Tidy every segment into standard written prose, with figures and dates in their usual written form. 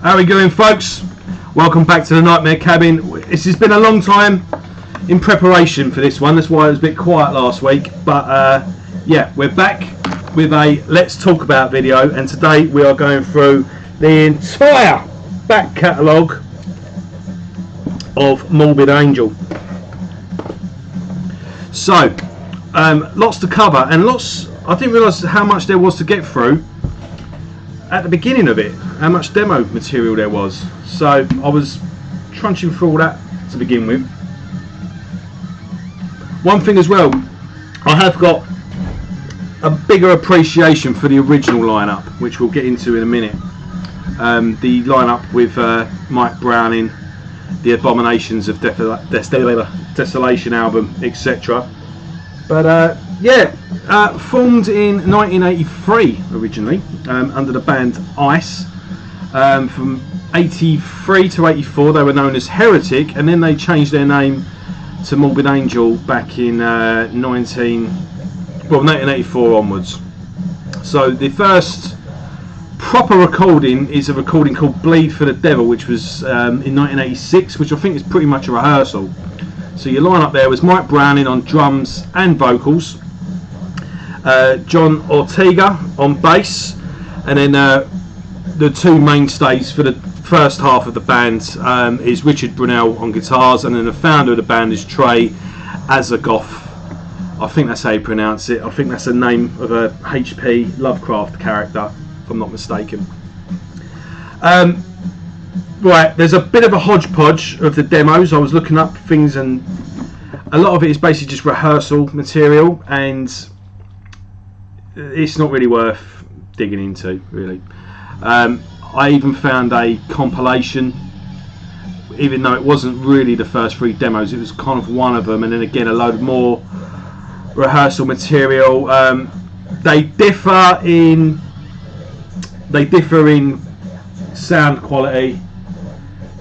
How are we going, folks? Welcome back to the Nightmare Cabin. This has been a long time in preparation for this one. That's why it was a bit quiet last week. But yeah, we're back with a Let's Talk About video, and today we are going through the entire back catalogue of Morbid Angel. So, lots to cover, and lots. I didn't realise how much there was to get through at the beginning of it, how much demo material there was. So I was trunching through all that to begin with. One thing as well, I have got a bigger appreciation for the original lineup, which we'll get into in a minute. The lineup with Mike Browning, the Abominations of Desolation album, etc. But yeah, formed in 1983 originally under the band Ice. From 83 to 84 they were known as Heretic, and then they changed their name to Morbid Angel back in 1984 onwards. So the first proper recording is a recording called Bleed for the Devil, which was in 1986, which I think is pretty much a rehearsal. So your lineup there was Mike Browning on drums and vocals, John Ortega on bass, and then the two mainstays for the first half of the band is Richard Brunel on guitars, and then the founder of the band is Trey Azagoff. I think that's how you pronounce it. I think that's the name of a H.P. Lovecraft character, if I'm not mistaken. Right, there's a bit of a hodgepodge of the demos. I was looking up things, and a lot of it is basically just rehearsal material, and it's not really worth digging into, really. I even found a compilation, even though it wasn't really the first three demos, it was kind of one of them, and then again a load of more rehearsal material. They differ in sound quality,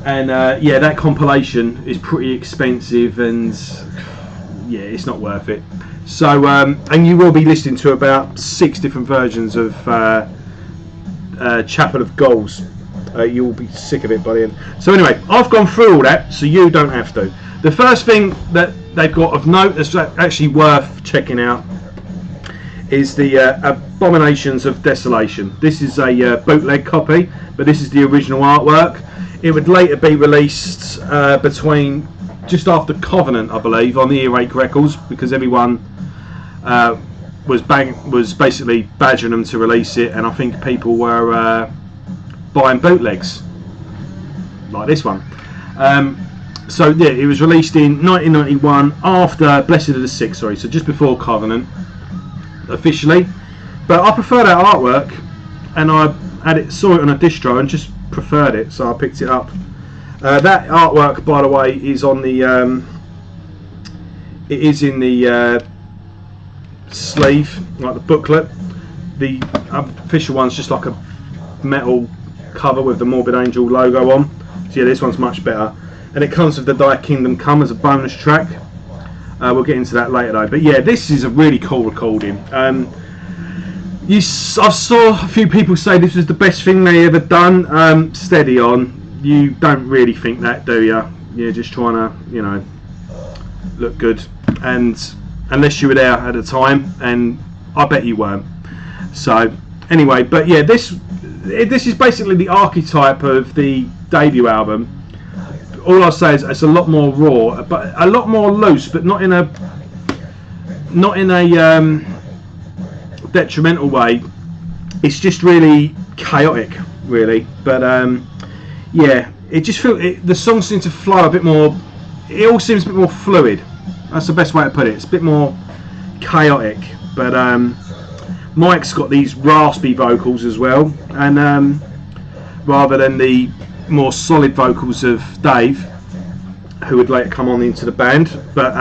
and yeah, that compilation is pretty expensive, and yeah, it's not worth it. So and you will be listening to about 6 different versions of Chapel of Goals. You'll be sick of it by the end. So anyway, I've gone through all that, so you don't have to. The first thing that they've got of note that's actually worth checking out is the Abominations of Desolation. This is a bootleg copy, but this is the original artwork. It would later be released between just after Covenant, I believe, on the Earache Records, because everyone was basically badgering them to release it, and I think people were buying bootlegs like this one. So yeah, it was released in 1991 after Blessed of the Sick, sorry, so just before Covenant officially. But I prefer that artwork, and I saw it on a distro and just preferred it, so I picked it up. That artwork, by the way, is on the it is in the sleeve, like the booklet. The official one's just like a metal cover with the Morbid Angel logo on. So yeah, this one's much better, and it comes with the Thy Kingdom Come as a bonus track. We'll get into that later though. But yeah, this is a really cool recording. I saw a few people say this was the best thing they ever done. Steady on. You don't really think that, do you? You're just trying to, you know, look good, and unless you were there at the time, and I bet you weren't. So anyway, but yeah, this is basically the archetype of the debut album. All I'll say is it's a lot more raw, but a lot more loose, but not in a detrimental way. It's just really chaotic, really. But yeah, it just feels the songs seem to flow a bit more. It all seems a bit more fluid. That's the best way to put it. It's a bit more chaotic, but Mike's got these raspy vocals as well, and rather than the more solid vocals of Dave, who would later come on into the band. But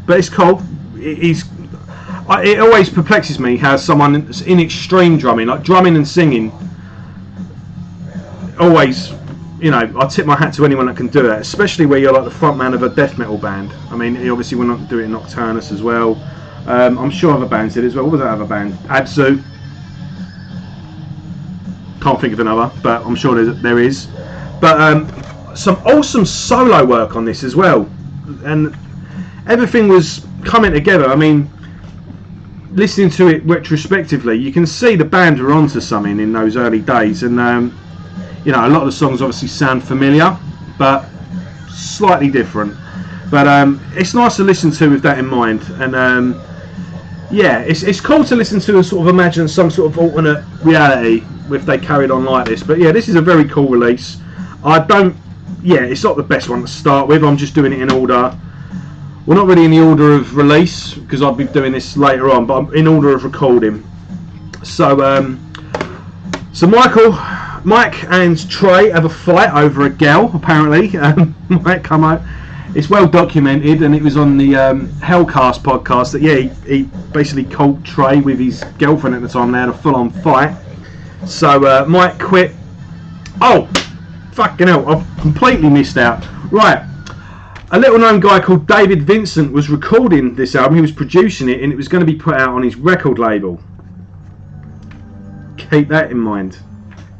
it's cool. It always perplexes me how someone in extreme drumming, like drumming and singing, always, you know, I tip my hat to anyone that can do that, especially where you're like the front man of a death metal band. I mean, obviously we're not doing Nocturnus as well. I'm sure other bands did as well. What was that other band? Adzu. Can't think of another, but I'm sure there is. But some awesome solo work on this as well, and everything was coming together. I mean, listening to it retrospectively, you can see the band were onto something in those early days, and you know, a lot of the songs obviously sound familiar, but slightly different. But it's nice to listen to with that in mind, and yeah, it's cool to listen to and sort of imagine some sort of alternate reality if they carried on like this. But yeah, this is a very cool release. Yeah, it's not the best one to start with. I'm just doing it in order. Well, not really in the order of release, because I'll be doing this later on, but I'm in order of recording. So, so Mike and Trey have a fight over a gal, apparently. Mike come out. It's well documented, and it was on the Hellcast podcast that, yeah, he basically caught Trey with his girlfriend at the time. They had a full-on fight. So Mike quit. Oh, fucking hell, I've completely missed out. Right. A little known guy called David Vincent was recording this album. He was producing it, and it was going to be put out on his record label. Keep that in mind.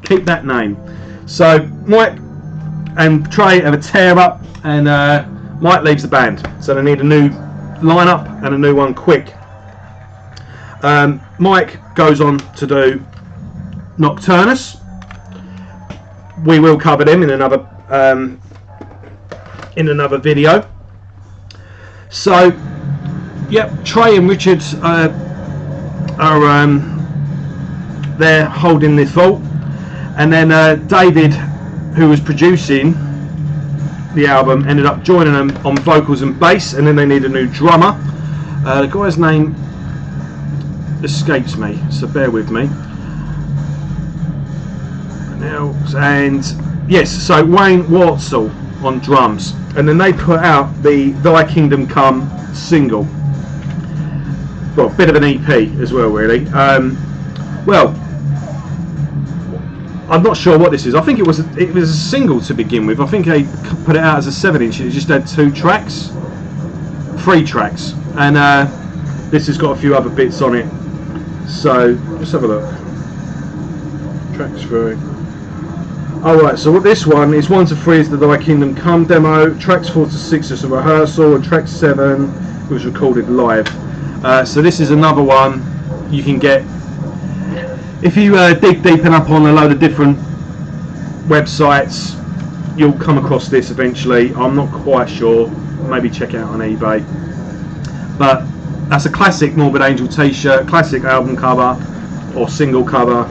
Keep that name. So Mike and Trey have a tear up, and Mike leaves the band. So they need a new lineup and a new one quick. Mike goes on to do Nocturnus. We will cover them in another video. So, yep, Trey and Richard are there holding the fort, and then David, who was producing the album, ended up joining them on vocals and bass, and then they need a new drummer. The guy's name escapes me, so bear with me. And yes, so Wayne Wartzel on drums, and then they put out the Thy Kingdom Come single. Well, a bit of an EP as well, really. Well, I'm not sure what this is. I think it was a single to begin with. I think they put it out as a 7-inch. It just had 3 tracks, and this has got a few other bits on it. So let's have a look. Tracks 3. Alright, so what this one is 1 to 3 is the Thy Kingdom Come demo, tracks 4 to 6 is a rehearsal, and track 7 was recorded live. So this is another one you can get if you dig deep enough on a load of different websites. You'll come across this eventually. I'm not quite sure, maybe check it out on eBay. But that's a classic Morbid Angel t-shirt, classic album cover or single cover,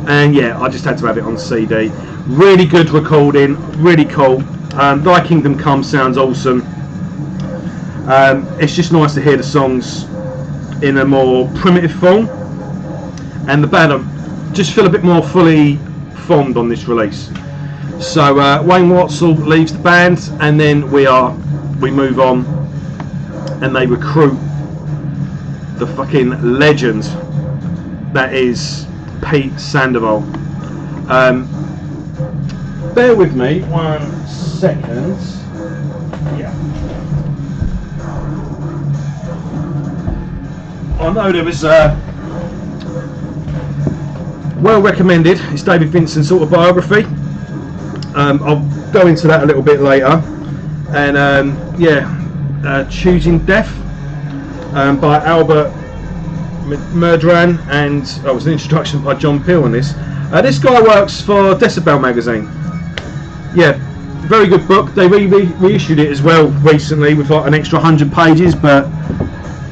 and yeah, I just had to have it on CD. Really good recording, really cool. Thy Kingdom Come sounds awesome. It's just nice to hear the songs in a more primitive form, and the band just feel a bit more fully formed on this release. So Wayne Wartzel leaves the band, and then we move on, and they recruit the fucking legend that is Pete Sandoval. Bear with me 1 second. Yeah. I know there was well recommended. It's David Vincent's autobiography. I'll go into that a little bit later. And yeah, Choosing Death by Albert Murdran, and it was an introduction by John Peel on this. This guy works for Decibel magazine. Yeah, very good book. They reissued it as well recently with like an extra 100 pages, but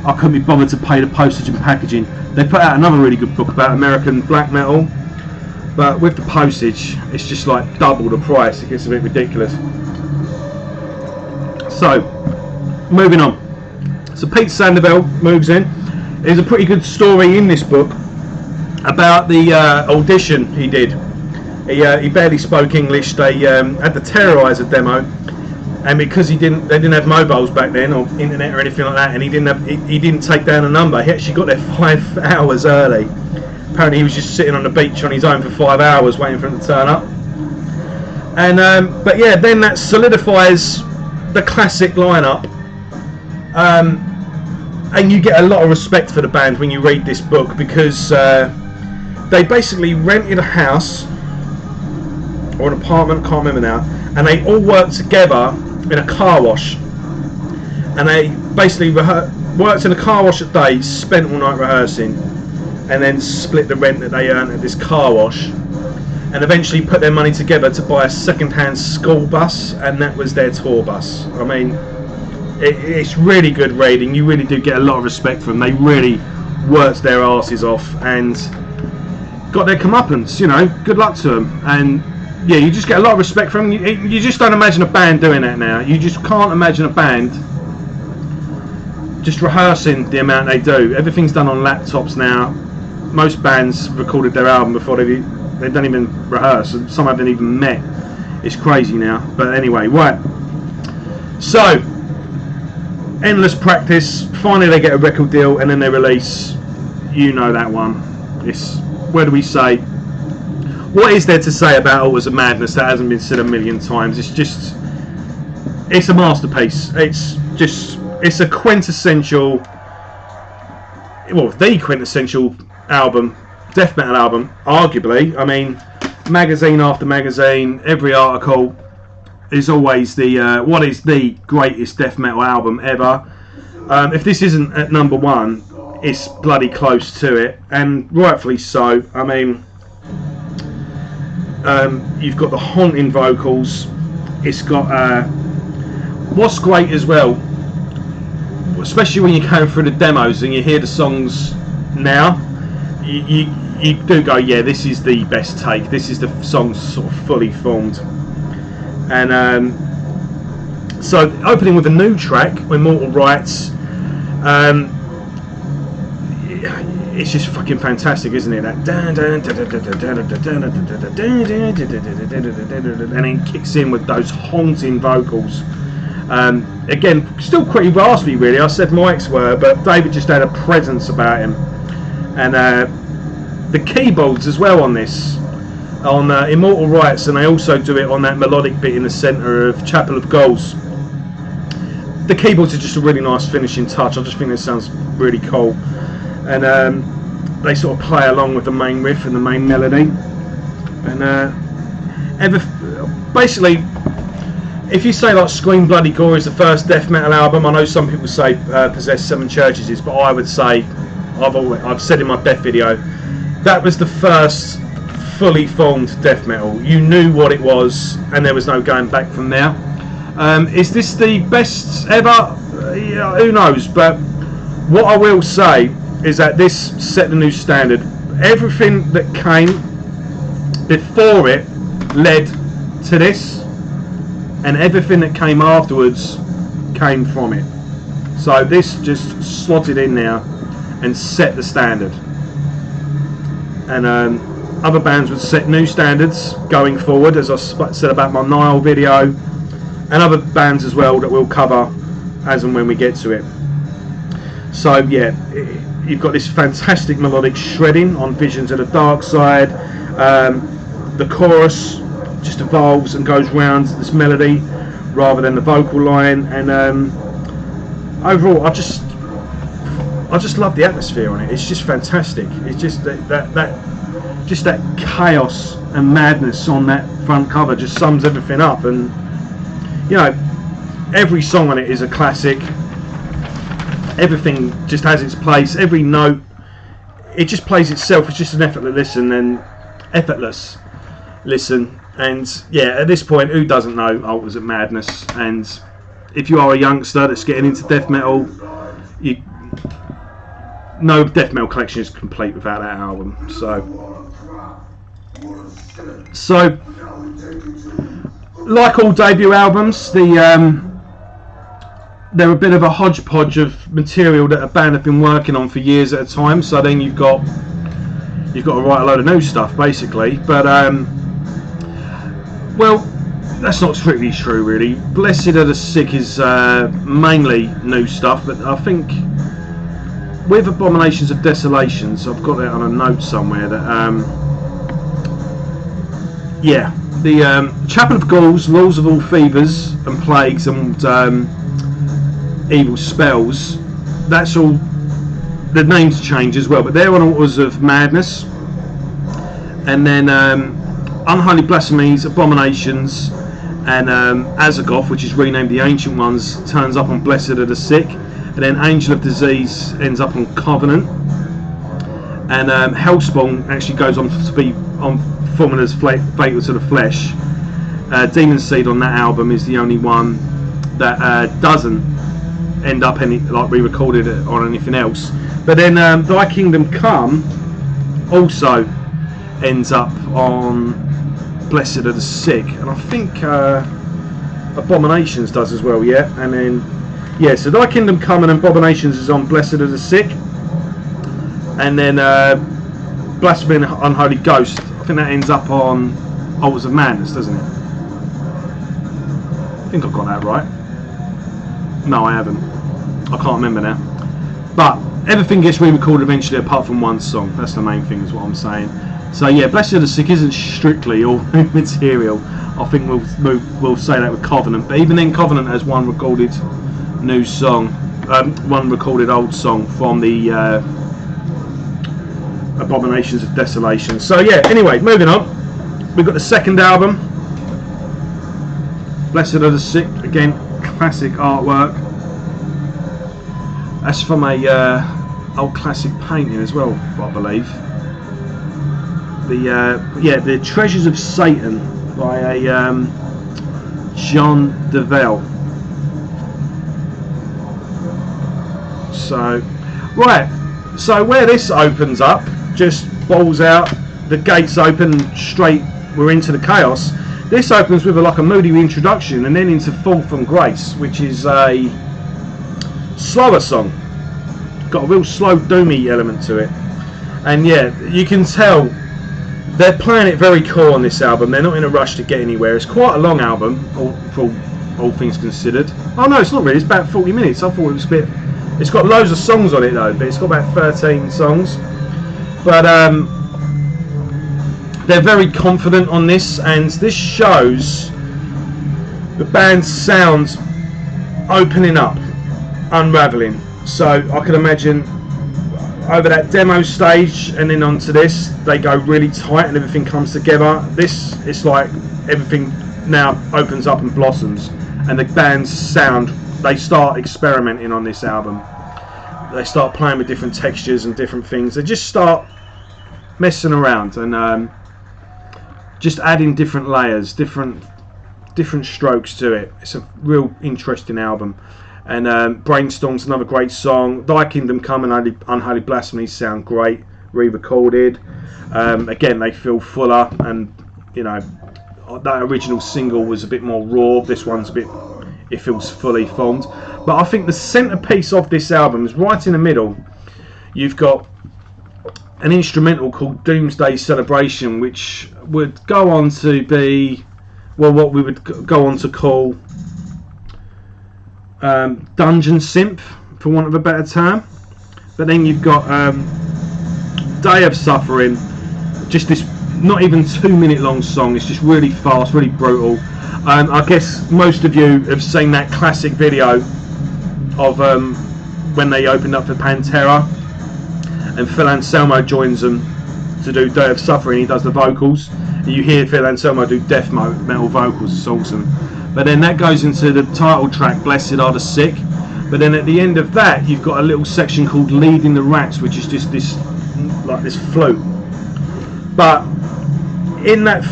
I couldn't be bothered to pay the postage and packaging. They put out another really good book about American black metal, but with the postage, it's just like double the price. It gets a bit ridiculous. So, moving on. So Pete Sandoval moves in. There's a pretty good story in this book about the audition he did. He barely spoke English. They had the Terrorizer demo, and because they didn't have mobiles back then or internet or anything like that, and he didn't take down a number. He actually got there 5 hours early. Apparently he was just sitting on the beach on his own for 5 hours waiting for him to turn up. And but yeah, then that solidifies the classic lineup. And you get a lot of respect for the band when you read this book, because they basically rented a house or an apartment, can't remember now, and they all worked together in a car wash, and they basically worked in a car wash at day, spent all night rehearsing, and then split the rent that they earned at this car wash, and eventually put their money together to buy a second-hand school bus, and that was their tour bus. I mean, it's really good reading. You really do get a lot of respect from them. They really worked their asses off and got their comeuppance, you know. Good luck to them. And yeah, you just get a lot of respect from them. You just don't imagine a band doing that now. You just can't imagine a band just rehearsing the amount they do. Everything's done on laptops now. Most bands recorded their album before they don't even rehearse. Some haven't even met. It's crazy now. But anyway, right. So, endless practice. Finally they get a record deal and then they release. You know that one. It's, where do we say? What is there to say about Altars of Madness that hasn't been said a million times? It's a masterpiece. It's a quintessential, well, the quintessential album, death metal album, arguably. I mean, magazine after magazine, every article is always the what is the greatest death metal album ever. If this isn't at number one, it's bloody close to it, and rightfully so. I mean, you've got the haunting vocals. It's got what's great as well, especially when you're going through the demos and you hear the songs now, you do go, yeah, this is the best take. This is the song's sort of fully formed. And so opening with a new track, Immortal Rights, it's just fucking fantastic, isn't it? That and then kicks in with those haunting vocals. Again, still pretty raspy, really. I said Mike's were, but David just had a presence about him. And the keyboards as well on this, on Immortal Rights, and they also do it on that melodic bit in the centre of Chapel of Ghouls. The keyboards are just a really nice finishing touch. I just think it sounds really cool. And they sort of play along with the main riff and the main melody. And basically, if you say like Scream Bloody Gore is the first death metal album, I know some people say Possessed Seven Churches is, but I would say, I've said in my death video, that was the first fully formed death metal. You knew what it was, and there was no going back from there. Is this the best ever? Yeah, who knows? But what I will say is that this set the new standard. Everything that came before it led to this, and everything that came afterwards came from it. So this just slotted in there and set the standard. And other bands would set new standards going forward, as I said about my Nile video, and other bands as well that we'll cover as and when we get to it. So yeah, you've got this fantastic melodic shredding on Visions of the Dark Side. The chorus just evolves and goes round this melody rather than the vocal line, and overall I just love the atmosphere on it. It's just fantastic. It's just that chaos and madness on that front cover just sums everything up. And you know, every song on it is a classic. Everything just has its place. Every note, it just plays itself. It's just an effortless listen. And yeah, at this point, who doesn't know Altars of Madness? And if you are a youngster that's getting into death metal, no death metal collection is complete without that album. So like all debut albums, they're a bit of a hodgepodge of material that a band have been working on for years at a time. So then you've got to write a load of new stuff, basically. But well, that's not strictly true, really. Blessed Are the Sick is mainly new stuff, but I think with Abominations of Desolation, so I've got that on a note somewhere that yeah, the Chapel of Ghouls, Laws of All Fevers and Plagues and Evil Spells, that's all, the names change as well, but they're on Altars of Madness. And then Unholy Blasphemies, Abominations, and Azagoth, which is renamed the Ancient Ones, turns up on Blessed Are the Sick, and then Angel of Disease ends up on Covenant, and Hellspawn actually goes on to be on Formula's Fatal to the Flesh. Demon Seed on that album is the only one that doesn't end up re-recorded on anything else. But then Thy Kingdom Come also ends up on Blessed Are the Sick, and I think Abominations does as well, yeah. And then so Thy Kingdom Come and Abominations is on Blessed Are the Sick, and then Blasphemy and Unholy Ghost, I think that ends up on Altars of Madness, doesn't it? I think I've got that right. No, I haven't. I can't remember now. But everything gets re-recorded eventually apart from one song. That's the main thing, is what I'm saying. So yeah, Blessed Are the Sick isn't strictly all new material. I think we'll say that with Covenant. But even then, Covenant has one recorded new song, one recorded old song from the Abominations of Desolation. So yeah, anyway, moving on. We've got the second album, Blessed Are the Sick. Again, classic artwork. That's from a old classic painting as well, I believe. The Treasures of Satan by a John Devell. So where this opens up, just balls out, the gates open straight, we're into the chaos. This opens with like a moody introduction and then into Fall from Grace, which is a slower song. Got a real slow doomy element to it. And yeah, you can tell they're playing it very cool on this album. They're not in a rush to get anywhere. It's quite a long album, for all things considered. Oh no, it's not really. It's about 40 minutes. I thought it was a bit... It's got loads of songs on it though, but it's got about 13 songs. But they're very confident on this, and this shows the band's sound opening up, unravelling. So I can imagine over that demo stage and then onto this, they go really tight and everything comes together. This, it's like everything now opens up and blossoms, and the band's sound, they start experimenting on this album. They start playing with different textures and different things. They just start messing around and just adding different layers, different strokes to it. It's a real interesting album. And Brainstorm's another great song. Thy Kingdom Come and Unholy Blasphemies sound great, re-recorded. Again, they feel fuller, and you know, that original single was a bit more raw. This one's a bit, it feels fully formed. But I think the centerpiece of this album is right in the middle. You've got an instrumental called Doomsday Celebration, which would go on to be, well, what we would go on to call Dungeon Synth, for want of a better term. But then you've got Day of Suffering, just this not even 2 minute long song. It's just really fast, really brutal. I guess most of you have seen that classic video of when they opened up for Pantera and Phil Anselmo joins them to do Day of Suffering. He does the vocals, and you hear Phil Anselmo do death metal vocals. It's awesome. But then that goes into the title track, Blessed Are the Sick. But then at the end of that, you've got a little section called Leading the Rats, which is just this, like this flute. But in that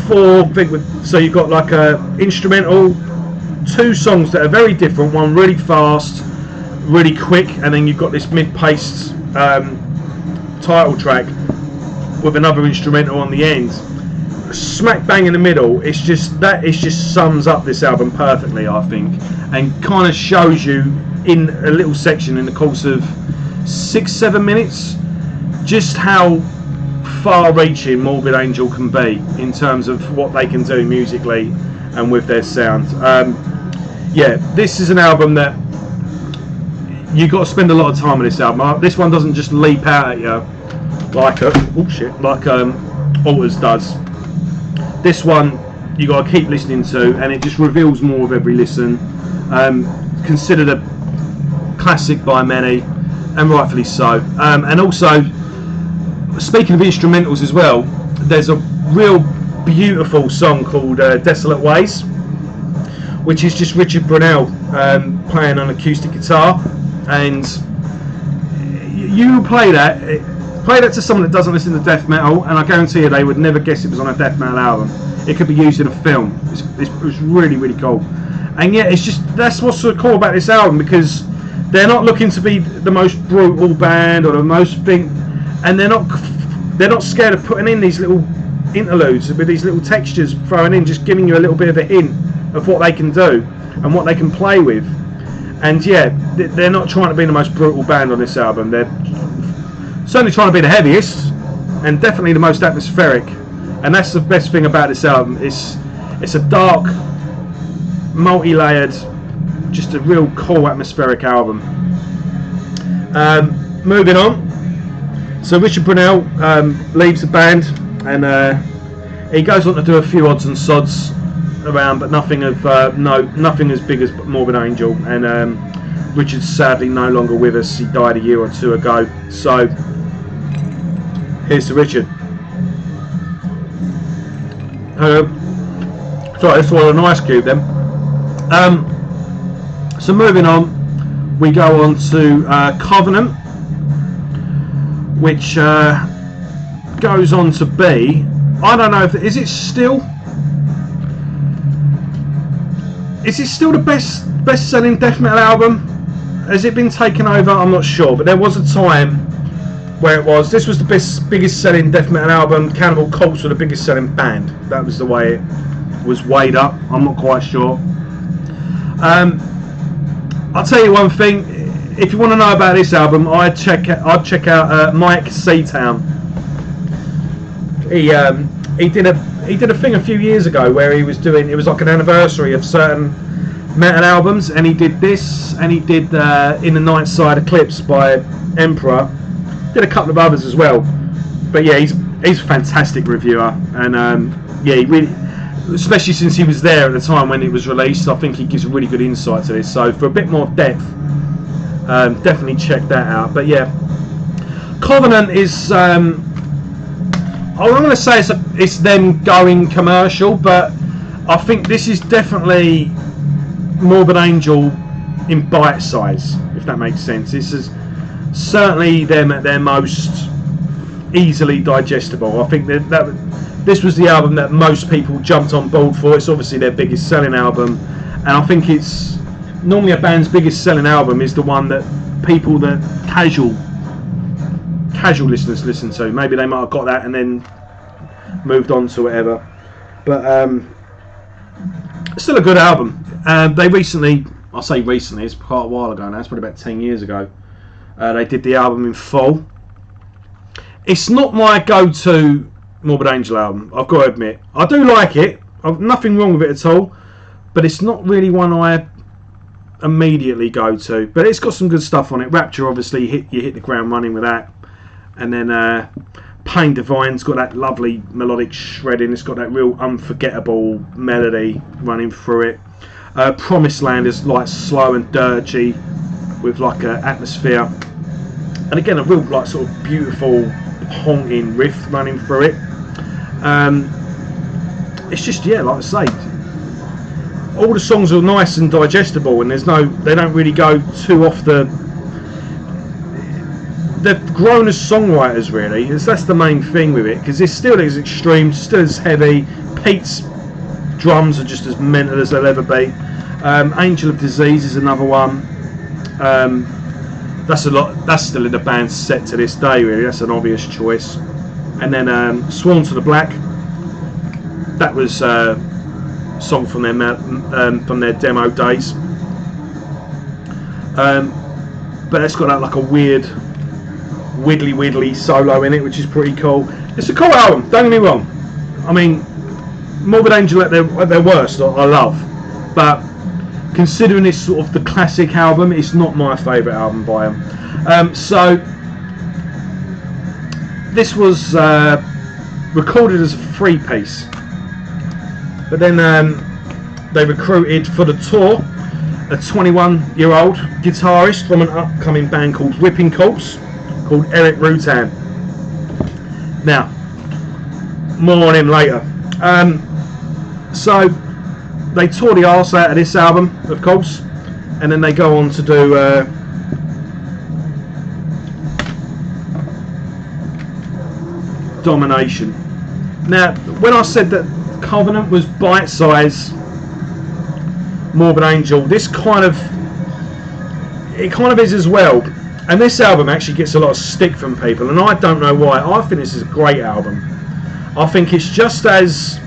so you've got like a instrumental, 2 songs that are very different. One really fast, really quick, and then you've got this mid-paced title track with another instrumental on the end. Smack bang in the middle. It just sums up this album perfectly, I think, and kind of shows you in a little section in the course of 6-7 minutes just how far-reaching Morbid Angel can be in terms of what they can do musically and with their sound. Yeah, this is an album that you've got to spend a lot of time with. This album. This one doesn't just leap out at you like Altars does. This one you got to keep listening to, and it just reveals more with every listen. Considered a classic by many, and rightfully so. And also, speaking of instrumentals as well, there's a real beautiful song called Desolate Ways, which is just Richard Brunel playing on acoustic guitar. And you play that to someone that doesn't listen to death metal, and I guarantee you they would never guess it was on a death metal album. It could be used in a film. It's really, really cool. And yeah, it's just, that's what's so cool about this album, because they're not looking to be the most brutal band or the most thing, and they're not scared of putting in these little interludes with these little textures thrown in, just giving you a little bit of a hint of what they can do and what they can play with. And yeah, they're not trying to be the most brutal band on this album. They're certainly trying to be the heaviest and definitely the most atmospheric. And that's the best thing about this album. It's a dark, multi-layered, just a real cool atmospheric album. Moving on. So Richard Brunel leaves the band, and he goes on to do a few odds and sods around, but nothing of nothing as big as Morbid Angel. And Richard's sadly no longer with us. He died a year or two ago. So here's to Richard. Sorry, let's swallow an ice cube then. So moving on, we go on to Covenant, which goes on to be, I don't know if is it still the best selling death metal album? Has it been taken over? I'm not sure, but there was a time where it was. This was the biggest selling death metal album. Cannibal Corpse were the biggest selling band. That was the way it was weighed up. I'm not quite sure. I'll tell you one thing. If you want to know about this album, I'd check out Mike Seatown. He did a thing a few years ago where he was doing, it was like an anniversary of certain metal albums, and he did this, and he did In the Night Side Eclipse by Emperor. Did a couple of others as well, but yeah, he's a fantastic reviewer, and yeah, he really, especially since he was there at the time when it was released, I think he gives a really good insight to this. So for a bit more depth, definitely check that out. But yeah, Covenant is, I'm going to say it's them going commercial, but I think this is definitely Morbid Angel in bite size, if that makes sense. This is certainly them at their most easily digestible. I think that this was the album that most people jumped on board for. It's obviously their biggest selling album, and I think it's normally a band's biggest selling album is the one that people that casual listeners listen to. Maybe they might have got that and then moved on to whatever, but still a good album. They recently, I say recently, it's quite a while ago now, it's probably about 10 years ago, they did the album in full. It's not my go-to Morbid Angel album, I've got to admit. I do like it, I've nothing wrong with it at all, but it's not really one I immediately go to. But it's got some good stuff on it. Rapture, obviously, you hit the ground running with that, and then Pain Divine's got that lovely melodic shredding. It's got that real unforgettable melody running through it. Promised Land is like slow and dirty with like an atmosphere, and again a real like sort of beautiful haunting riff running through it. It's just, yeah, like I say, all the songs are nice and digestible, and they don't really go too off the. They've grown as songwriters, really. That's the main thing with it, because it's still as extreme, still as heavy. Pete's drums are just as mental as they'll ever be. Angel of Disease is another one. That's still in the band's set to this day, really. That's an obvious choice. And then Sworn to the Black. That was a song from their demo days. But it's got that like a weird widdly solo in it, which is pretty cool. It's a cool album, don't get me wrong. I mean, Morbid Angel at their worst I love, but considering this sort of the classic album, it's not my favourite album by them. So this was recorded as a 3-piece, but then they recruited for the tour a 21-year-old guitarist from an upcoming band called Whipping Corpse, called Eric Rutan. Now, more on him later. So they tore the arse out of this album, of course, and then they go on to do Domination. Now, when I said that Covenant was bite-size Morbid Angel, this kind of is as well. And this album actually gets a lot of stick from people, and I don't know why. I think this is a great album. I think it's just as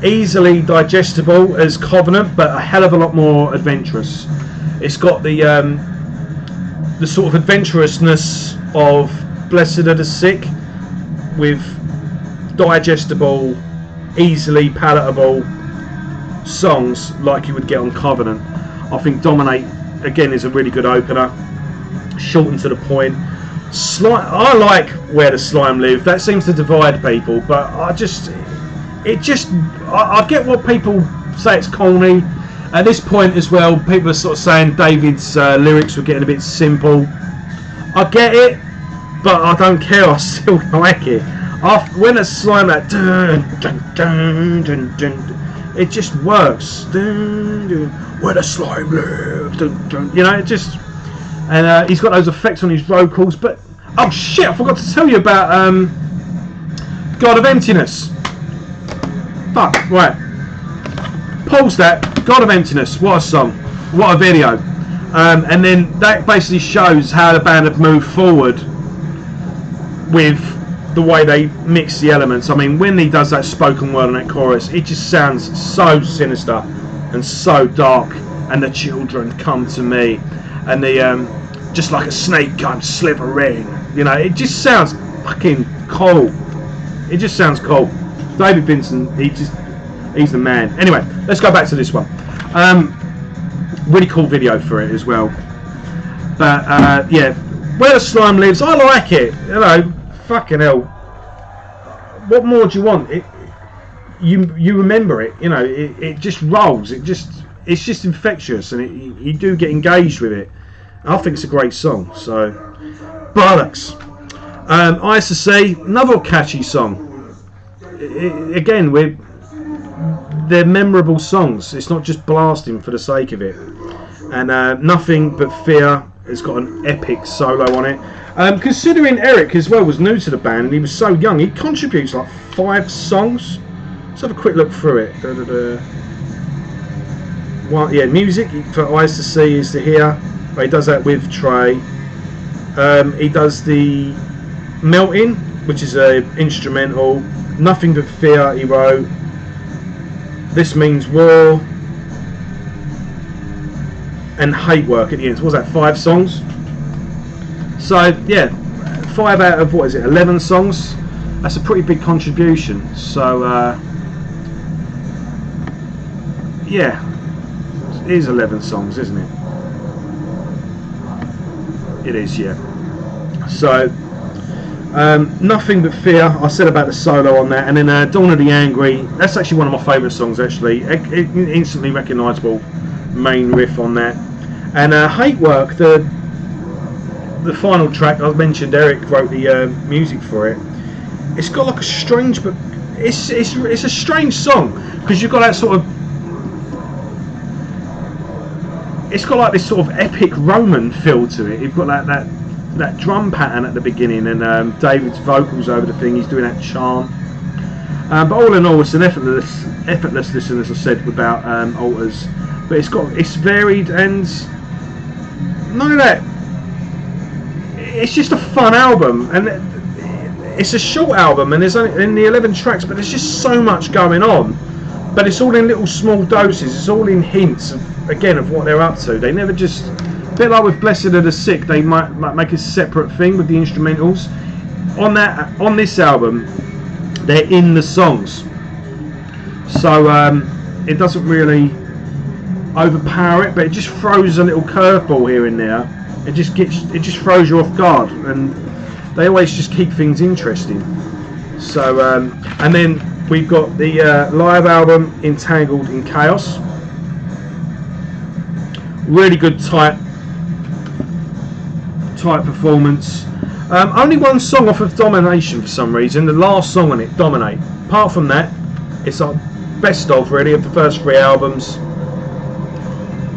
easily digestible as Covenant, but a hell of a lot more adventurous. It's got the sort of adventurousness of Blessed Are the Sick, with digestible, easily palatable songs like you would get on Covenant. I think Dominate again is a really good opener, short and to the point. I like Where the Slime Live. That seems to divide people, but I get what people say, it's corny. At this point as well, people are sort of saying David's lyrics were getting a bit simple. I get it, but I don't care. I still like it. When a slime that dun, dun, dun, dun, dun, it just works. Dun, dun, where the slime lives, dun, dun, you know, it just. And he's got those effects on his vocals. But oh shit, I forgot to tell you about God of Emptiness. Fuck, right. Pause that. God of Emptiness. What a song. What a video. And then that basically shows how the band have moved forward with the way they mix the elements. I mean, when he does that spoken word on that chorus, it just sounds so sinister and so dark. And the children come to me, and the just like a snake comes slithering. You know, it just sounds fucking cool. It just sounds cool. David Vincent, he's the man. Anyway, let's go back to this one. Really cool video for it as well. But yeah, Where the Slime Lives, I like it. You know, fucking hell. What more do you want? You remember it. You know, it just rolls. It's just infectious, and you do get engaged with it. I think it's a great song. So, bollocks. I used to say another catchy song. Again, they're memorable songs. It's not just blasting for the sake of it. And Nothing But Fear has got an epic solo on it. Considering Eric as well was new to the band and he was so young, he contributes like 5 songs. Let's have a quick look through it. Well, yeah, music for Eyes to See, Is to Hear. He does that with Trey. He does the Melting, which is a instrumental. Nothing But Fear he wrote. This Means War. And Hate Work at the end. So what was that, 5 songs? So yeah, 5 out of, what is it, 11 songs? That's a pretty big contribution. So yeah, it is 11 songs, isn't it? It is, yeah. So Nothing But Fear, I said about the solo on that, and then Dawn of the Angry, that's actually one of my favourite songs actually. Instantly recognisable main riff on that. And Hate Work, the final track I mentioned, Eric wrote the music for it. It's got like a strange, but it's a strange song because you've got that sort of, it's got like this sort of epic Roman feel to it. You've got like that drum pattern at the beginning, and David's vocals over the thing. He's doing that chant. But all in all, it's an effortless listen, as I said, without alters. But it's varied and none of that. It's just a fun album, and it's a short album, and there's only in the 11 tracks, but there's just so much going on. But it's all in little small doses. It's all in hints of what they're up to. They never just, a bit like with Blessed Are the Sick, they might make a separate thing with the instrumentals. On this album, they're in the songs, so it doesn't really overpower it, but it just throws a little curveball here and there. It just throws you off guard, and they always just keep things interesting. So and then we've got the live album Entangled in Chaos. Really good tight performance. Only one song off of Domination for some reason, the last song on it, Dominate. Apart from that, It's like best of really of the first 3 albums.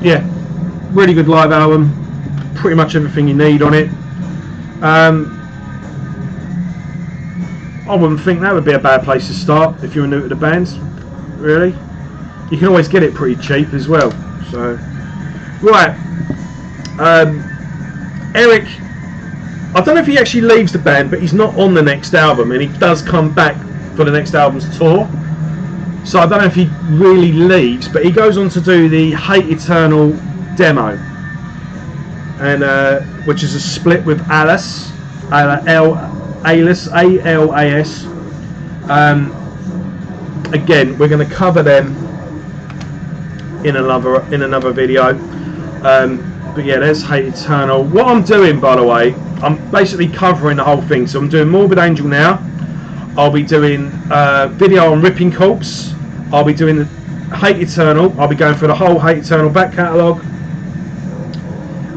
Yeah, really good live album. Pretty much everything you need on it. I wouldn't think that would be a bad place to start if you're new to the band. Really, you can always get it pretty cheap as well. So, right, Eric. I don't know if he actually leaves the band, but he's not on the next album, and he does come back for the next album's tour. So I don't know if he really leaves, but he goes on to do the Hate Eternal demo, and which is a split with Alas, A-L-A-S. Again, we're going to cover them in another video. But yeah, there's Hate Eternal. What I'm doing, by the way, I'm basically covering the whole thing. So I'm doing Morbid Angel now. I'll be doing video on Ripping Corpse. I'll be doing Hate Eternal. I'll be going through the whole Hate Eternal back catalogue.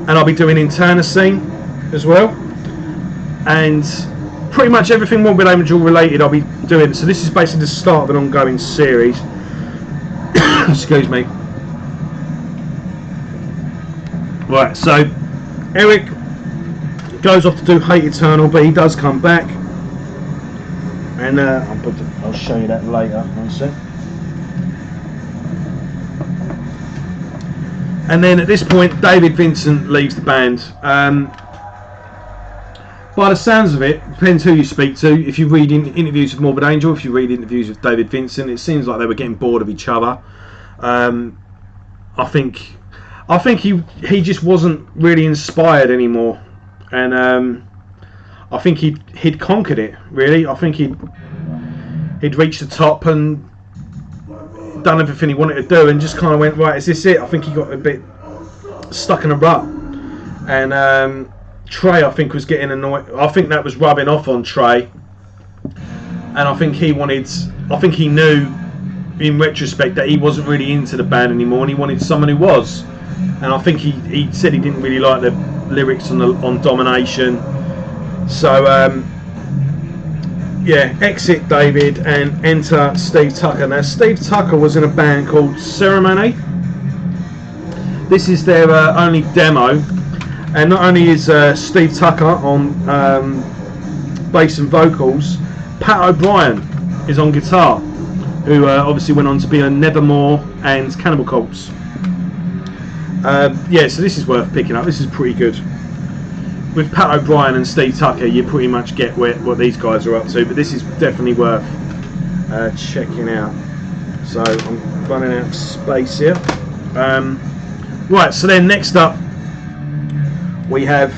And I'll be doing Emptiness as well. And pretty much everything Morbid Angel related I'll be doing. So this is basically the start of an ongoing series. Excuse me. Right, so Eric goes off to do Hate Eternal, but he does come back. And I'll show you that later. One sec. And then at this point, David Vincent leaves the band. By the sounds of it, depends who you speak to. If you read interviews with Morbid Angel, if you read interviews with David Vincent, it seems like they were getting bored of each other. I think he just wasn't really inspired anymore, and I think he'd conquered it. Really, I think he'd reached the top and done everything he wanted to do, and just kind of went, right, is this it? I think he got a bit stuck in a rut, and Trey, I think, was getting annoyed. I think that was rubbing off on Trey, and I think he knew in retrospect that he wasn't really into the band anymore, and he wanted someone who was. And I think he said he didn't really like the lyrics on Domination. So yeah, exit David and enter Steve Tucker. Now Steve Tucker was in a band called Ceremony. This is their only demo, and not only is Steve Tucker on bass and vocals, Pat O'Brien is on guitar, who obviously went on to be on Nevermore and Cannibal Corpse. Yeah, so this is worth picking up. This is pretty good. With Pat O'Brien and Steve Tucker, you pretty much get what these guys are up to, but this is definitely worth checking out. So I'm running out of space here. Right, so then next up we have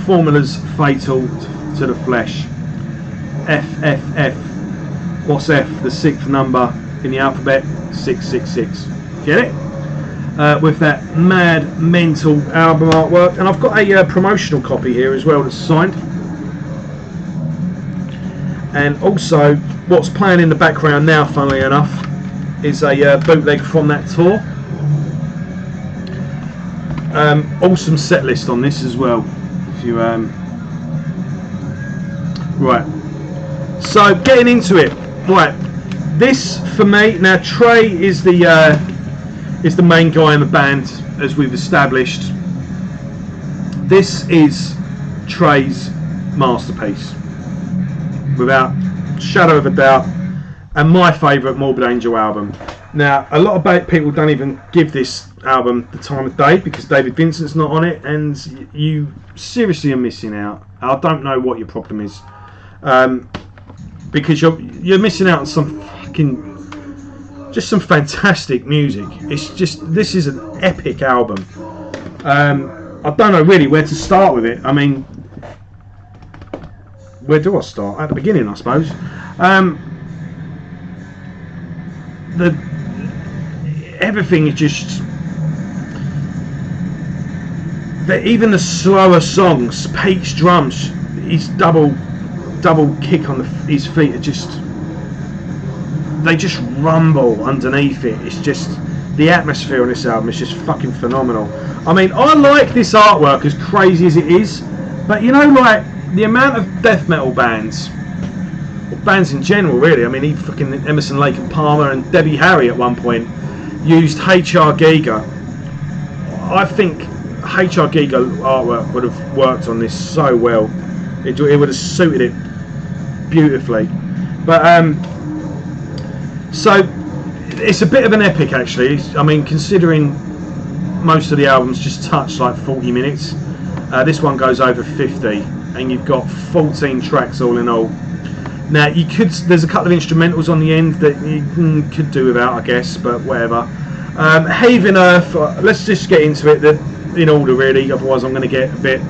Formula's Fatal to the Flesh. FFF. What's F? The 6th number in the alphabet, 666. Get it? With that mad, mental album artwork. And I've got a promotional copy here as well that's signed. And also, what's playing in the background now, funnily enough, is a bootleg from that tour. Awesome set list on this as well. If you right. So getting into it. Right. This for me now. Trey is the main guy in the band, as we've established. This is Trey's masterpiece, without shadow of a doubt, and my favourite Morbid Angel album. Now, a lot of people don't even give this album the time of day because David Vincent's not on it, and you seriously are missing out. I don't know what your problem is, because you're missing out on some fantastic music. This is an epic album. I don't know really where to start with it. I mean, where do I start? At the beginning, I suppose. Everything is just... even the slower songs, Pete's drums, his double kick on his feet are just... they just rumble underneath it. It's just... the atmosphere on this album is just fucking phenomenal. I mean, I like this artwork as crazy as it is, but you know, like, the amount of death metal bands bands in general, really. I mean, he fucking Emerson, Lake and Palmer and Debbie Harry at one point used H.R. Giger. I think H.R. Giger artwork would have worked on this so well. It would have suited it beautifully. But so it's a bit of an epic, actually. I mean, considering most of the albums just touch like 40 minutes, this one goes over 50, and you've got 14 tracks all in all. Now there's a couple of instrumentals on the end that you could do without, I guess, but whatever. Haven Earth, let's just get into it in order, really, otherwise I'm going to get a bit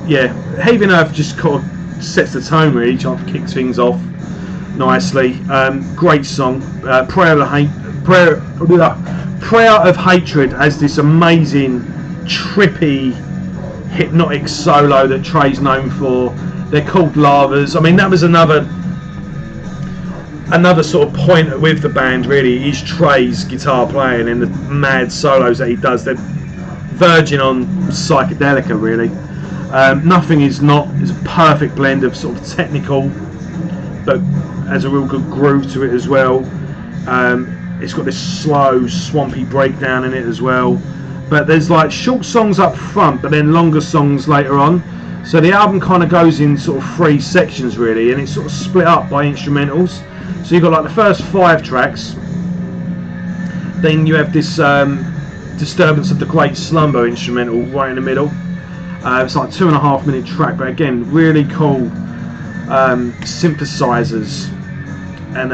yeah. Haven Earth just kind of sets the tone, really, kicks things off nicely. Great song. Prayer of Hatred has this amazing, trippy, hypnotic solo that Trey's known for. They're called Lavas. I mean, that was another sort of point with the band, really, is Trey's guitar playing and the mad solos that he does. They're verging on psychedelica, really. Nothing Is Not is a perfect blend of sort of technical, but has a real good groove to it as well. It's got this slow, swampy breakdown in it as well. But there's like short songs up front, but then longer songs later on. So the album kind of goes in sort of 3 sections, really, and it's sort of split up by instrumentals. So you've got like the first 5 tracks. Then you have this Disturbance of the Great Slumber instrumental right in the middle. It's like a 2.5 minute track, but again, really cool synthesizers, and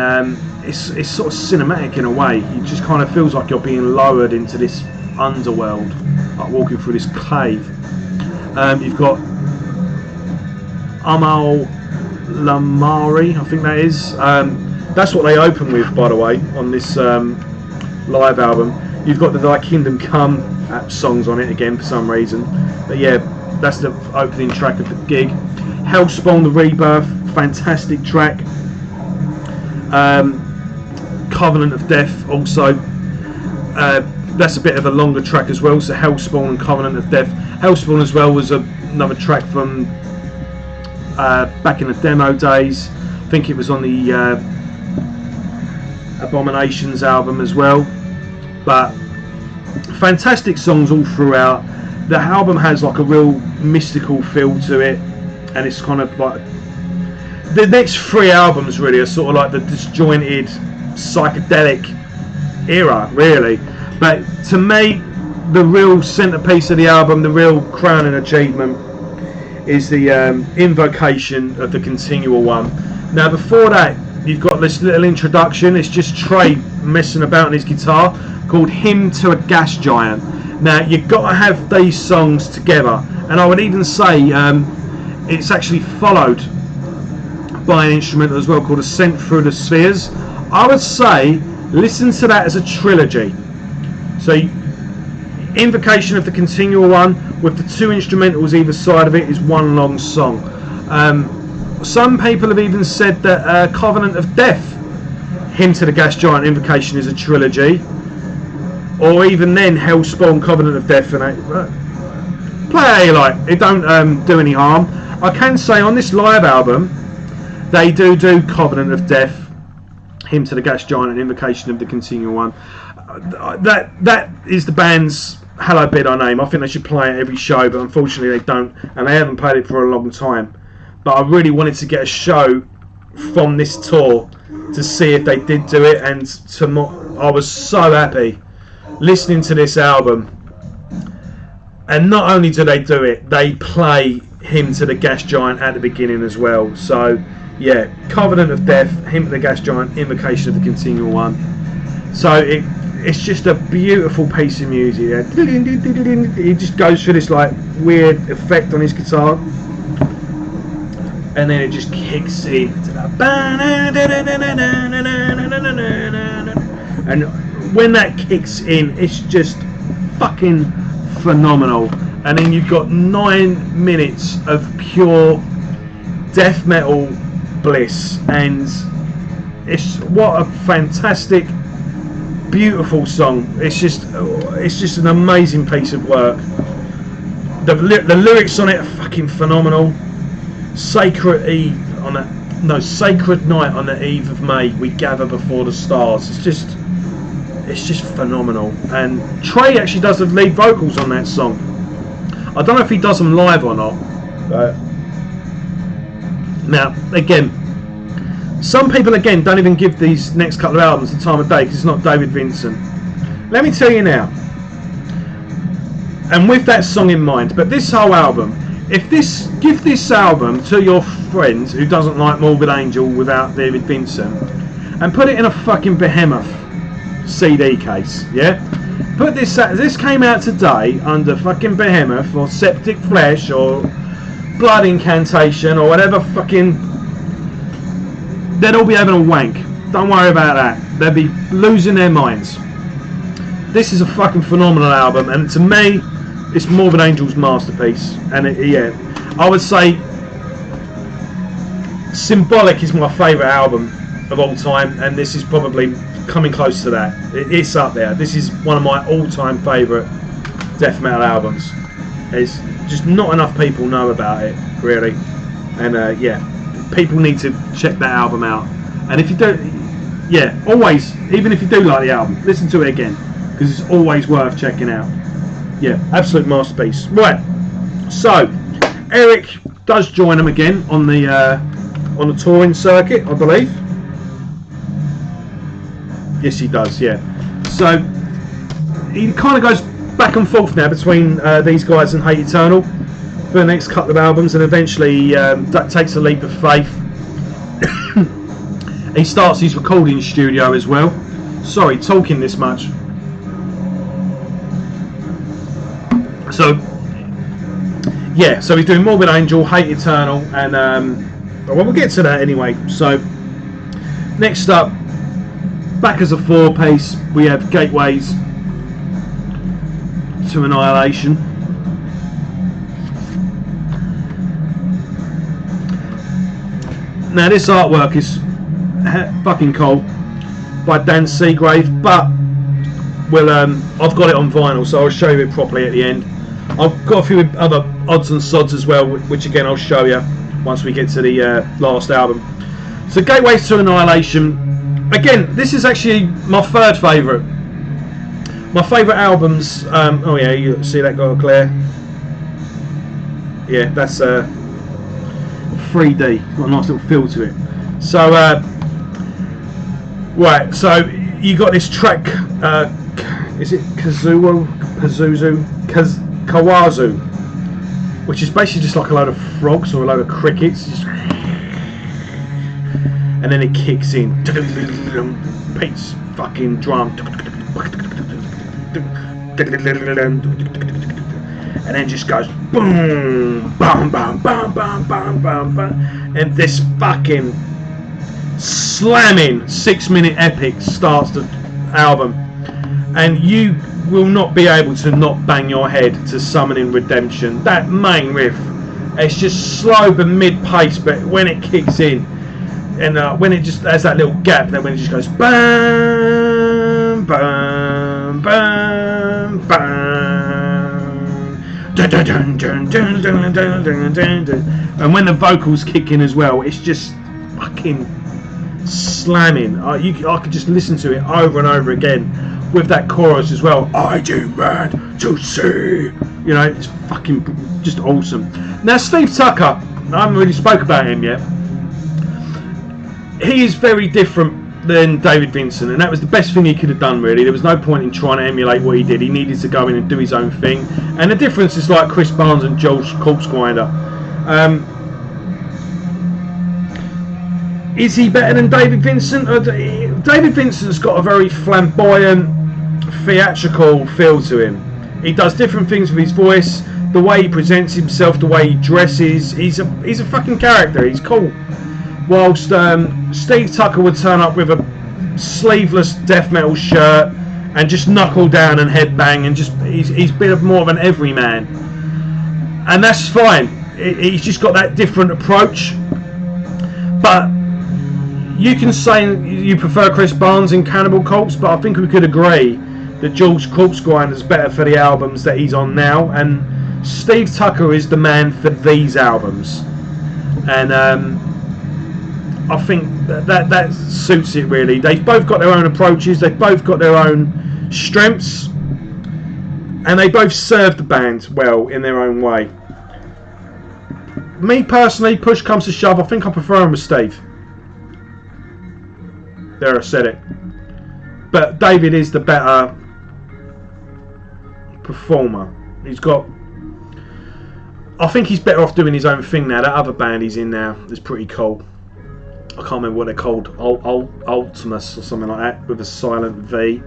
it's sort of cinematic in a way. It just kind of feels like you're being lowered into this underworld, like walking through this cave. You've got Amal Lamari, I think that is. That's what they open with, by the way, on this live album. You've got the Thy Kingdom Come songs on it again for some reason, but yeah, that's the opening track of the gig. Hellspawn, The Rebirth, fantastic track. Covenant of Death also, that's a bit of a longer track as well. So Hellspawn and Covenant of Death. Hellspawn as well was another track from back in the demo days. I think it was on the Abominations album as well. But fantastic songs all throughout. The album has like a real mystical feel to it, and it's kind of like the next 3 albums really are sort of like the disjointed psychedelic era, really. But to me, the real centerpiece of the album, the real crowning achievement, is the Invocation of the Continual One. Now before that, you've got this little introduction. It's just Trey messing about on his guitar, called Hymn to a Gas Giant. Now you've got to have these songs together, and I would even say it's actually followed by an instrumental as well called Ascent Through the Spheres. I would say listen to that as a trilogy. So Invocation of the Continual One with the 2 instrumentals either side of it is one long song. Some people have even said that Covenant of Death, Hymn to the Gas Giant, Invocation is a trilogy. Or even then, Hellspawn, Covenant of Death, and play how you like. It don't do any harm. I can say on this live album, they do Covenant of Death, Hymn to the Gas Giant, and Invocation of the Continual One. That is the band's hallowed bid I name. I think they should play it every show, but unfortunately they don't, and they haven't played it for a long time. But I really wanted to get a show from this tour to see if they did do it, and I was so happy listening to this album. And not only do they do it, they play Hymn to the Gas Giant at the beginning as well. So yeah, Covenant of Death, Hymn to the Gas Giant, Invocation of the Continual One. So it's just a beautiful piece of music. He just goes through this like weird effect on his guitar, and then it just kicks in to that. And when that kicks in, it's just fucking phenomenal. And then you've got 9 minutes of pure death metal bliss, and it's what a fantastic, beautiful song. It's just an amazing piece of work. The lyrics on it are fucking phenomenal. Sacred night on the eve of May, we gather before the stars. It's just phenomenal. And Trey actually does the lead vocals on that song. I don't know if he does them live or not. But now, again, some people again don't even give these next couple of albums the time of day because it's not David Vincent. Let me tell you now, and with that song in mind, but this whole album, give this album to your friend who doesn't like Morbid Angel without David Vincent, and put it in a fucking Behemoth CD case, yeah? Put this came out today under fucking Behemoth or Septic Flesh or Blood Incantation or whatever fucking, they'd all be having a wank. Don't worry about that. They'd be losing their minds. This is a fucking phenomenal album, and to me, it's Morbid Angel's masterpiece. And I would say Symbolic is my favourite album of all time, and this is probably coming close to that. It's up there. This is one of my all-time favourite death metal albums. It's just not enough people know about it, really. And people need to check that album out. And if you don't, always, even if you do like the album, listen to it again, because it's always worth checking out. Yeah, absolute masterpiece. Right, so Eric does join them again on the touring circuit, I believe. Yes, he does. Yeah. So he kind of goes back and forth now between these guys and Hate Eternal for the next couple of albums, and eventually that takes a leap of faith. He starts his recording studio as well. Sorry, talking this much. So he's doing Morbid Angel, Hate Eternal, and well, we'll get to that anyway. So next up, back as a 4-piece, we have Gateways to Annihilation. Now this artwork is fucking cool by Dan Seagrave, but I've got it on vinyl, so I'll show you it properly at the end. I've got a few other odds and sods as well, which again I'll show you once we get to the last album. So Gateways to Annihilation, again, this is actually my third favourite. My favourite albums, oh yeah, you see that guy Claire? Yeah, that's 3D, got a nice little feel to it. So, right, so you got this track, is it Kawazu, which is basically just like a load of frogs or a load of crickets, and then it kicks in, Pete's fucking drum, and then just goes boom, bam, bam, bam, bam, bam, bam, bam, and this fucking slamming 6-minute epic starts the album, and you will not be able to not bang your head to Summoning Redemption. That main riff, it's just slow but mid-pace, but when it kicks in, and when it just has that little gap, then when it just goes bam, bam, bam, bam, dun, dun, dun, dun, dun, dun, dun, dun, dun, dun. And when the vocals kick in as well, it's just fucking slamming. I could just listen to it over and over again with that chorus as well. I demand to see. You know, it's fucking just awesome. Now Steve Tucker, I haven't really spoke about him yet. He is very different than David Vincent, and that was the best thing he could have done, really. There was no point in trying to emulate what he did. He needed to go in and do his own thing, and the difference is like Chris Barnes and Joel Corpsegrinder. Is he better than David Vincent? David Vincent's got a very flamboyant, theatrical feel to him. He does different things with his voice, the way he presents himself, the way he dresses. He's a fucking character. He's cool. Whilst Steve Tucker would turn up with a sleeveless death metal shirt and just knuckle down and headbang, and just he's a bit more of an everyman, and that's fine. He's just got that different approach. But you can say you prefer Chris Barnes in Cannibal Corpse, but I think we could agree that George Corpsegrinder is better for the albums that he's on now, and Steve Tucker is the man for these albums, and I think that suits it really. They've both got their own approaches, they've both got their own strengths, and they both serve the band well in their own way. Me personally, push comes to shove, I think I prefer him with Steve. There, I said it. But David is the better performer. I think he's better off doing his own thing now. That other band he's in now is pretty cool. I can't remember what they're called. Ultimus or something like that, with a silent V.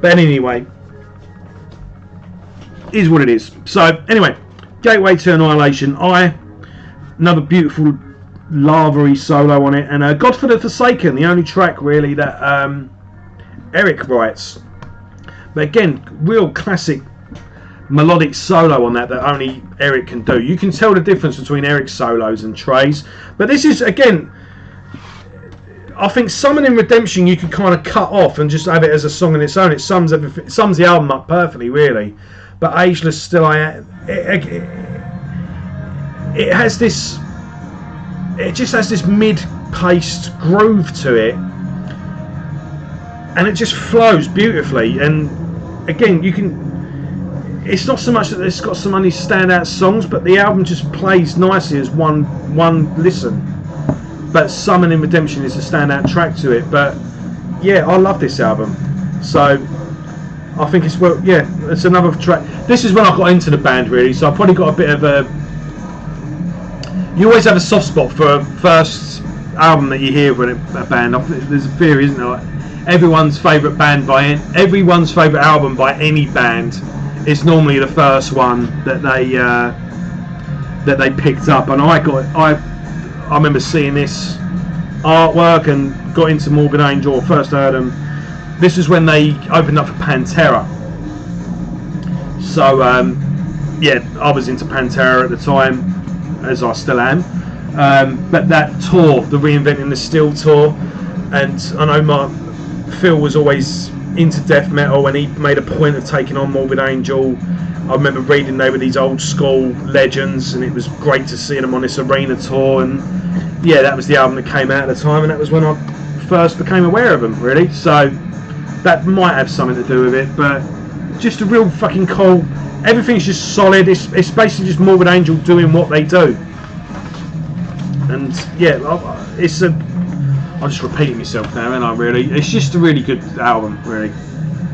But anyway, is what it is. So anyway, Gateway to Annihilation. Another beautiful lava-y solo on it, and God for the Forsaken, the only track really that Eric writes. But again, real classic melodic solo on that only Eric can do. You can tell the difference between Eric's solos and Trey's. But this is, again, I think Summoning Redemption you can kind of cut off and just have it as a song on its own. It sums everything, it sums the album up perfectly, really. But Ageless Still it has this, it just has this mid-paced groove to it, and it just flows beautifully. And again, you can, it's not so much that it's got so many standout songs, but the album just plays nicely as one listen. But Summoning Redemption is a standout track to it. But yeah, I love this album. So I think it's, well, yeah, it's another track. This is when I got into the band really, so I probably got a bit of a, you always have a soft spot for a first album that you hear when a band, there's a theory, isn't there, like everyone's favourite everyone's favourite album by any band is normally the first one that they picked up. And I remember seeing this artwork and got into Morbid Angel, first heard them. This is when they opened up for Pantera. So yeah, I was into Pantera at the time, as I still am. But that tour, the Reinventing the Steel tour, and I know Phil was always into death metal, and he made a point of taking on Morbid Angel. I remember reading they were these old school legends, and it was great to see them on this arena tour. And yeah, that was the album that came out at the time, and that was when I first became aware of them, really. So that might have something to do with it, but just a real fucking cool. Everything's just solid. It's basically just Morbid Angel doing what they do. And yeah, it's a, I'm just repeating myself now, aren't I, really? It's just a really good album, really.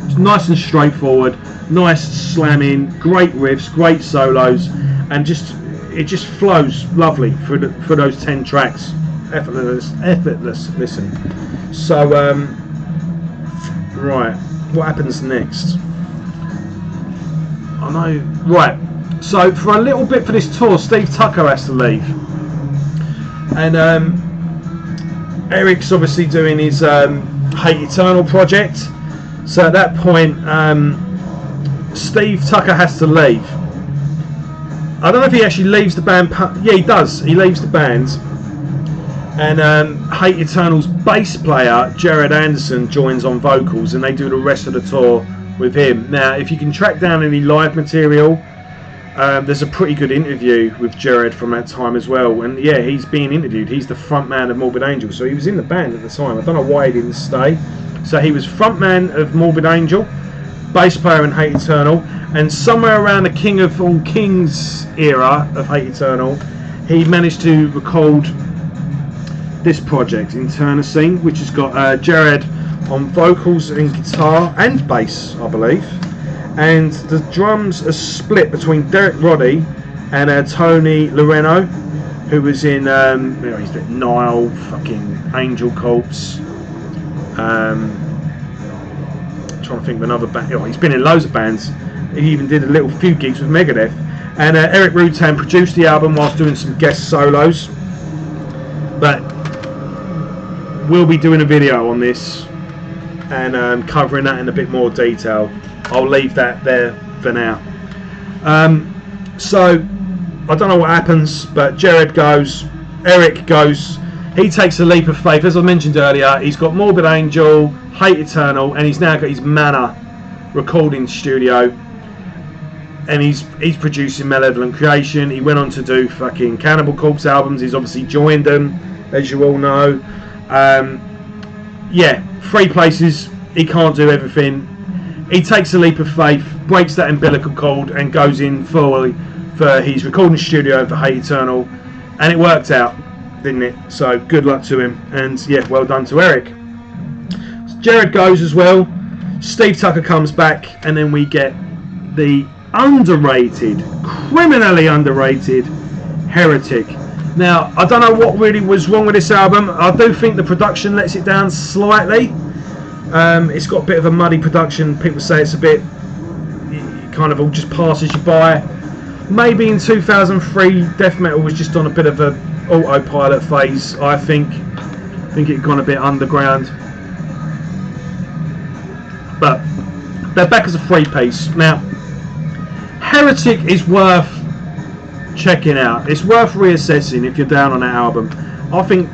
It's nice and straightforward, nice slamming, great riffs, great solos, and it just flows lovely for those 10 tracks. Effortless listen. So right, what happens next? I know. Right, so for a little bit for this tour, Steve Tucker has to leave, and Eric's obviously doing his Hate Eternal project. So at that point, Steve Tucker has to leave. I don't know if he actually leaves the band. Yeah, he does. He leaves the band, and Hate Eternal's bass player Jared Anderson joins on vocals, and they do the rest of the tour with him. Now, if you can track down any live material, there's a pretty good interview with Jared from that time as well. And yeah, he's being interviewed. He's the front man of Morbid Angel, so he was in the band at the time. I don't know why he didn't stay. So he was front man of Morbid Angel, bass player in Hate Eternal, and somewhere around the King of All Kings era of Hate Eternal, he managed to record this project, Internecine, which has got Jared on vocals and guitar and bass, I believe, and the drums are split between Derek Roddy and Tony Loreno, who was in he's been Nile, fucking Angel Corpse, trying to think of another band. He's been in loads of bands. He even did a few gigs with Megadeth. And Eric Rutan produced the album whilst doing some guest solos. But we'll be doing a video on this and covering that in a bit more detail. I'll leave that there for now. So I don't know what happens, but Jared goes, Eric goes. He takes a leap of faith. As I mentioned earlier, he's got Morbid Angel, Hate Eternal, and he's now got his Mana recording studio. and he's producing Malevolent Creation. He went on to do fucking Cannibal Corpse albums. He's obviously joined them, as you all know. Yeah, 3 places. He can't do everything. He takes a leap of faith, breaks that umbilical cord, and goes in fully for his recording studio for Hate Eternal, and it worked out, didn't it? So good luck to him, and yeah, well done to Eric. Jared goes as well. Steve Tucker comes back, and then we get the underrated, criminally underrated Heretic. Now, I don't know what really was wrong with this album. I do think the production lets it down slightly. It's got a bit of a muddy production. People say it's a bit, it kind of all just passes you by. Maybe in 2003, death metal was just on a bit of a autopilot phase. I think it had gone a bit underground. But they're back as a 3-piece now. Heretic is worth checking out. It's worth reassessing if you're down on that album. I think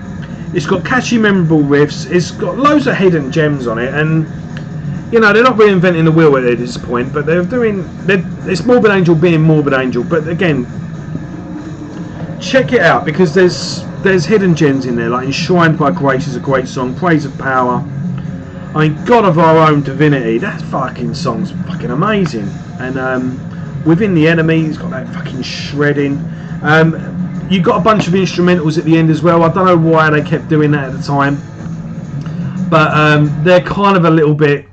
it's got catchy, memorable riffs. It's got loads of hidden gems on it, and you know, they're not reinventing the wheel at this point, but it's Morbid Angel being Morbid Angel. But again, check it out, because there's hidden gems in there, like Enshrined by Grace is a great song. Praise of Power. I mean, God of Our Own Divinity, that fucking song's fucking amazing. And Within the Enemy, it's got that fucking shredding. You got a bunch of instrumentals at the end as well. I don't know why they kept doing that at the time, but they're kind of a little bit.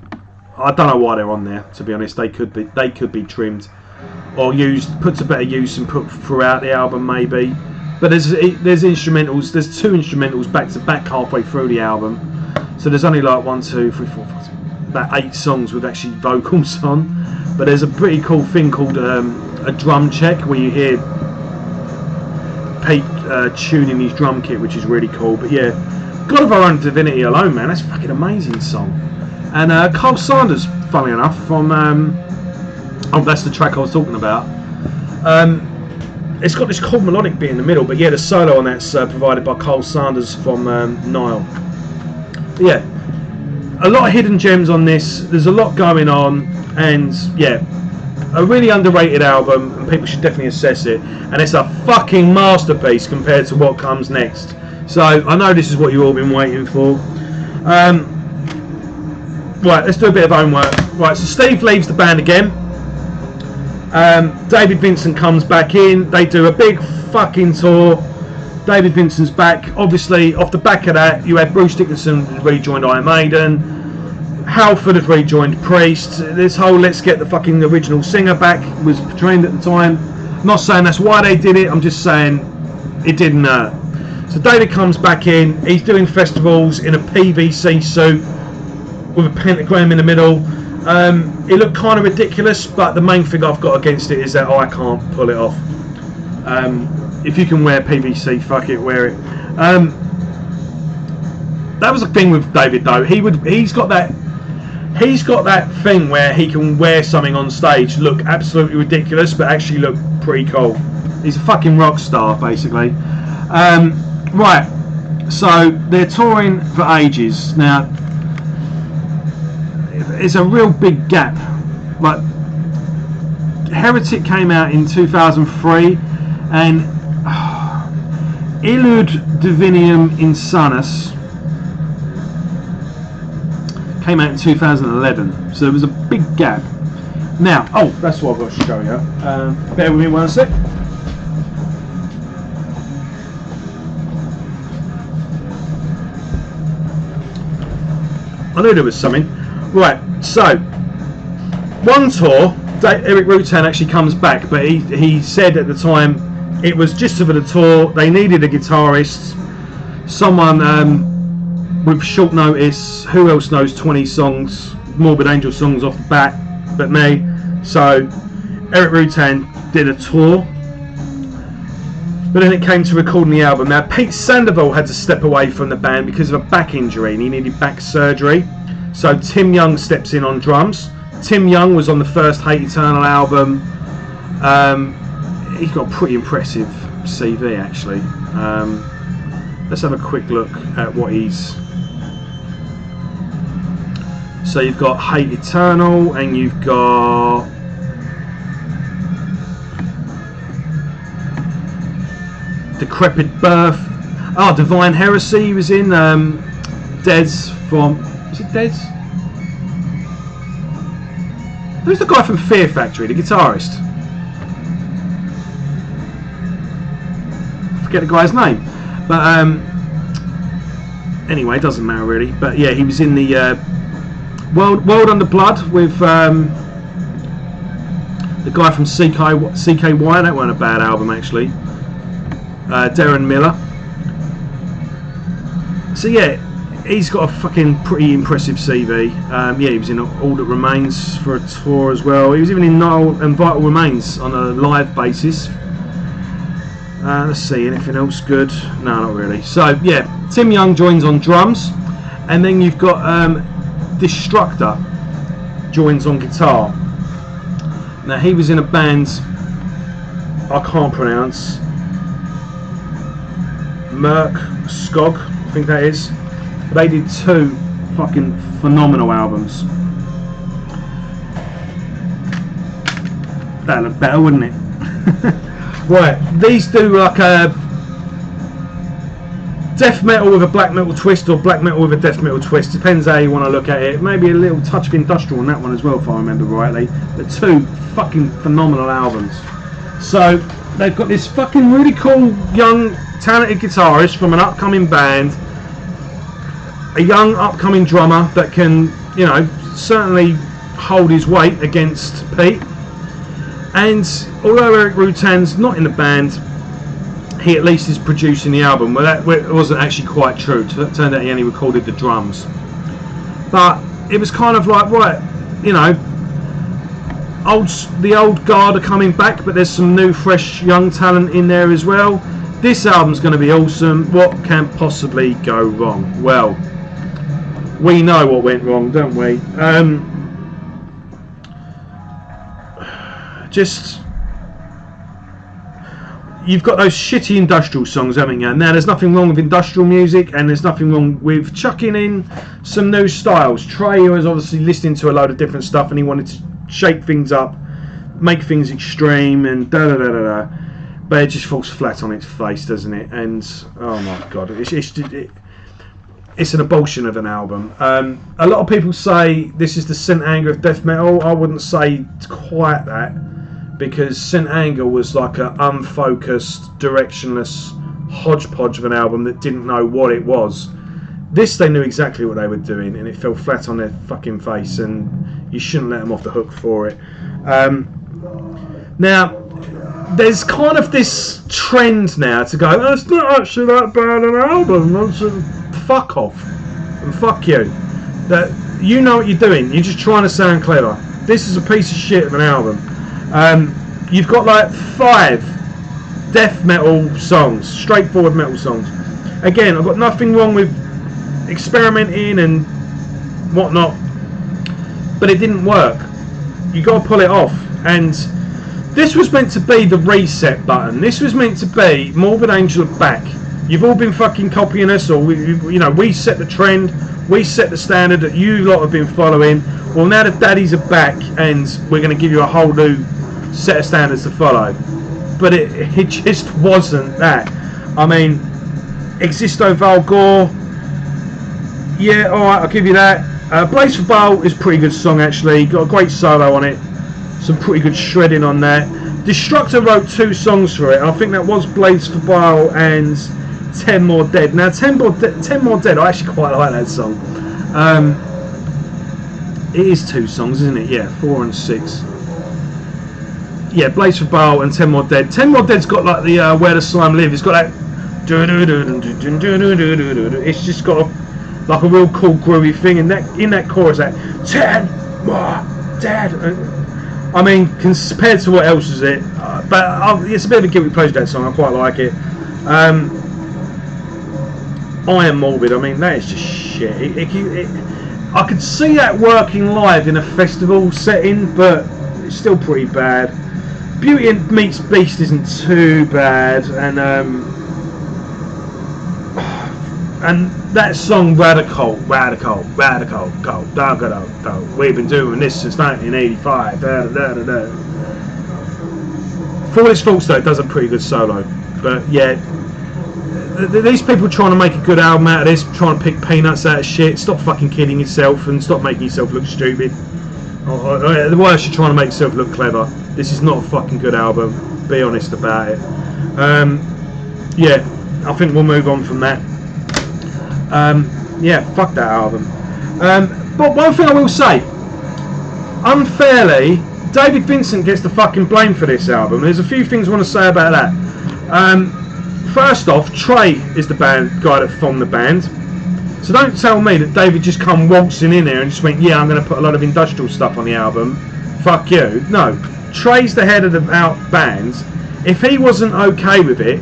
I don't know why they're on there. To be honest, they could be trimmed or put to better use and put throughout the album maybe. But there's instrumentals. There's 2 instrumentals back to back halfway through the album. So there's only like 1, 2, 3, 4, 5, about 8 songs with actually vocals on. But there's a pretty cool thing called a drum check, where you hear Pete tuning his drum kit, which is really cool. But yeah, God of Our Own Divinity alone, man, that's a fucking amazing song. And Carl Sanders, funnily enough, from that's the track I was talking about. It's got this cool melodic bit in the middle, but yeah, the solo on that's provided by Carl Sanders from Nile. But yeah, a lot of hidden gems on this. There's a lot going on, and yeah, a really underrated album, and people should definitely assess it. And it's a fucking masterpiece compared to what comes next. So I know this is what you've all been waiting for. Right, let's do a bit of homework. Right, so Steve leaves the band again. David Vincent comes back in. They do a big fucking tour. David Vincent's back. Obviously, off the back of that, you had Bruce Dickinson rejoined Iron Maiden. Halford had rejoined Priest. This whole let's get the fucking original singer back was trend at the time. I'm not saying that's why they did it. I'm just saying it didn't hurt. So David comes back in. He's doing festivals in a PVC suit with a pentagram in the middle. It looked kind of ridiculous, but the main thing I've got against it is that I can't pull it off. If you can wear PVC, fuck it, wear it. That was the thing with David though. He's got that thing where he can wear something on stage, look absolutely ridiculous, but actually look pretty cool. He's a fucking rock star, basically. Right, so they're touring for ages now. It's a real big gap. Like, Heretic came out in 2003, and Illud Divinium Insanus came out in 2011, so there was a big gap. Now, oh, that's what I've got to show you. Bear with me one sec. I knew there was something. Right, so one tour, Eric Rutan actually comes back, but he said at the time it was just for the tour. They needed a guitarist, someone with short notice. Who else knows 20 songs, Morbid Angel songs off the bat but me? So Eric Rutan did a tour, but then it came to recording the album. Now Pete Sandoval had to step away from the band because of a back injury, and he needed back surgery. So Tim Young steps in on drums. Tim Young was on the first Hate Eternal album. He's got a pretty impressive CV actually. Let's have a quick look at what he's... So you've got Hate Eternal, and you've got Decrepit Birth. Oh, Divine Heresy he was in. Dead's from... Is it Dead's? Who's the guy from Fear Factory, the guitarist? I forget the guy's name. But anyway, it doesn't matter really. But yeah, he was in the World Under Blood with the guy from CKY. That wasn't a bad album actually. Darren Miller. So yeah, he's got a fucking pretty impressive CV. Yeah, he was in All That Remains for a tour as well. He was even in Null and Vital Remains on a live basis. Let's see, anything else good? No, not really. So yeah, Tim Young joins on drums, and then you've got Destructor joins on guitar. Now he was in a band I can't pronounce. Merc Skog, I think that is. They did 2 fucking phenomenal albums. That'd look better, wouldn't it? Right, these do like a death metal with a black metal twist, or black metal with a death metal twist. Depends how you want to look at it. Maybe a little touch of industrial on that one as well, if I remember rightly. But 2 fucking phenomenal albums. So they've got this fucking really cool young talented guitarist from an upcoming band, a young upcoming drummer that can, you know, certainly hold his weight against Pete. And although Eric Rutan's not in the band, he at least is producing the album. Well, that wasn't actually quite true. It turned out he only recorded the drums. But it was kind of like, right, you know, the old guard are coming back, but there's some new, fresh, young talent in there as well. This album's going to be awesome. What can possibly go wrong? Well, we know what went wrong, don't we? Just, you've got those shitty industrial songs, haven't you? Now, there's nothing wrong with industrial music, and there's nothing wrong with chucking in some new styles. Trey was obviously listening to a load of different stuff, and he wanted to shake things up, make things extreme, and da-da-da-da-da. But it just falls flat on its face, doesn't it? And, oh my God, it's an abortion of an album. A lot of people say this is the Saint Anger of death metal. I wouldn't say quite that, because Saint Anger was like an unfocused, directionless hodgepodge of an album that didn't know what it was. This, they knew exactly what they were doing, and it fell flat on their fucking face, and you shouldn't let them off the hook for it. Now, there's kind of this trend now to go, oh, it's not actually that bad an album. Fuck off and fuck you. That you know what you're doing. You're just trying to sound clever. This is a piece of shit of an album. You've got like 5 death metal songs, straightforward metal songs. Again, I've got nothing wrong with experimenting and whatnot, but it didn't work. You got to pull it off. And this was meant to be the reset button. This was meant to be Morbid Angel are back. You've all been fucking copying us, or we set the trend, we set the standard that you lot have been following. Well, now the daddies are back, and we're going to give you a whole new set of standards to follow. But it just wasn't that. I mean, Existo Valgore, yeah, alright, I'll give you that. Blaze for Bile is a pretty good song actually, got a great solo on it, some pretty good shredding on that. Destructor wrote 2 songs for it, and I think that was Blaze for Bile and 10 More Dead. Now 10 More Dead, I actually quite like that song. It is 2 songs, isn't it? Yeah, 4 and 6. Yeah, Blaze for Bile and 10 More Dead. 10 More Dead's got like the Where the Slime Live. It's got that. It's just got like a real cool groovy thing. And in that chorus, that 10 More Dead. I mean, compared to what else is it? But it's a bit of a guilty pleasure, that song. I quite like it. I Am Morbid. I mean, that is just shit. I could see that working live in a festival setting, but it's still pretty bad. Beauty and Meets Beast isn't too bad, and that song Radical, we've been doing this since 1985. For what it's faults though, it does a pretty good solo. But yeah, these people trying to make a good album out of this, trying to pick peanuts out of shit. Stop fucking kidding yourself and stop making yourself look stupid. The worst, you're trying to make yourself look clever. This is not a fucking good album. Be honest about it. Yeah, I think we'll move on from that. Yeah, fuck that album. But one thing I will say, unfairly, David Vincent gets the fucking blame for this album. There's a few things I want to say about that. First off, Trey is the guy that formed the band. So don't tell me that David just come waltzing in there and just went, yeah, I'm going to put a lot of industrial stuff on the album. Fuck you. No. Trey's the head of the band. If he wasn't okay with it,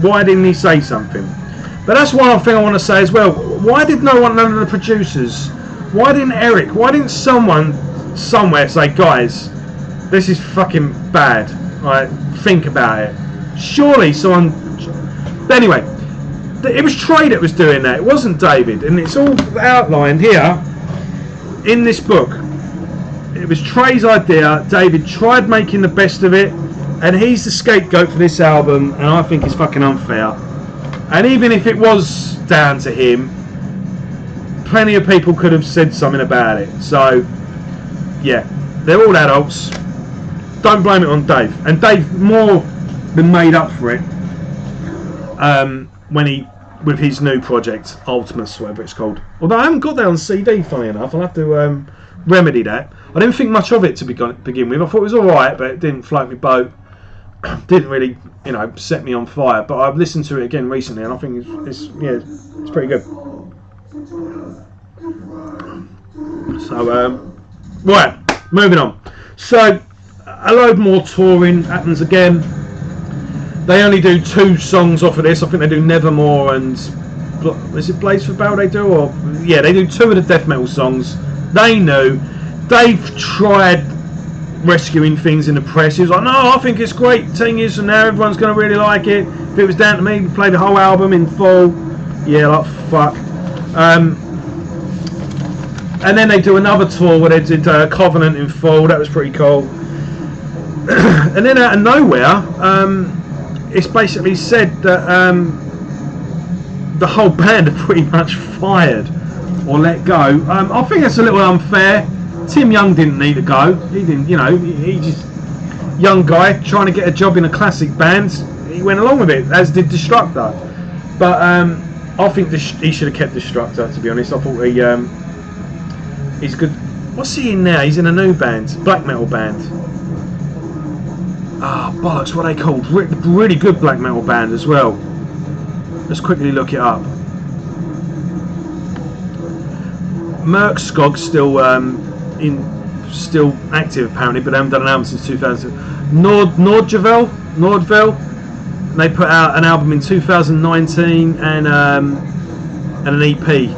why didn't he say something? But that's one thing I want to say as well. Why did none of the producers, why didn't Eric, why didn't someone somewhere say, guys, this is fucking bad. Right? Think about it. Surely someone... But anyway, it was Trey that was doing that. It wasn't David. And it's all outlined here in this book. It was Trey's idea. David tried making the best of it. And he's the scapegoat for this album. And I think it's fucking unfair. And even if it was down to him, plenty of people could have said something about it. So, yeah. They're all adults. Don't blame it on Dave. And Dave more than made up for it. When he, with his new project, Ultimus, whatever it's called. Although I haven't got that on CD, funny enough. I'll have to remedy that. I didn't think much of it to begin with. I thought it was alright, but it didn't float my boat. Didn't really, set me on fire. But I've listened to it again recently, and I think it's pretty good. So, right, moving on. So, a load more touring happens again. They only do 2 songs off of this. I think they do Nevermore and... Is it Blaze for Bell they do? Or yeah, they do 2 of the death metal songs. They knew. Dave tried rescuing things in the press. He was like, no, I think it's great. 10 years from now, everyone's going to really like it. If it was down to me, we'd play the whole album in full. Yeah, like, fuck. And then they do another tour where they did Covenant in full. That was pretty cool. And then out of nowhere... it's basically said that the whole band are pretty much fired or let go. I think that's a little unfair. Tim Young didn't need to go. He didn't, he just young guy trying to get a job in a classic band. He went along with it, as did Destructor. But I think he should have kept Destructor. To be honest, I thought he's good. What's he in now? He's in a new band, black metal band. Ah, oh, bollocks, what are they called? Really good black metal band as well. Let's quickly look it up. Merkskog's still still active apparently, but they haven't done an album since 2000. Nordville. They put out an album in 2019 and an EP.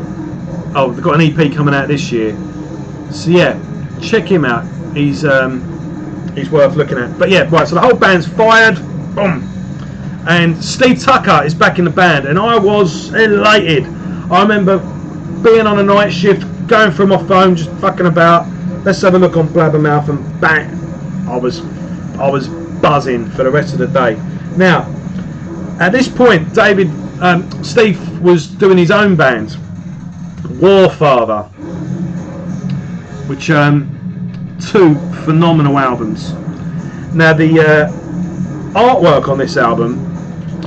Oh, they've got an EP coming out this year. So yeah, check him out. He's worth looking at. But yeah, right, so the whole band's fired. Boom. And Steve Tucker is back in the band, and I was elated. I remember being on a night shift, going through my phone, just fucking about. Let's have a look on Blabbermouth, and bang! I was buzzing for the rest of the day. Now, at this point, Steve was doing his own band, Warfather, which 2 phenomenal albums. Now the artwork on this album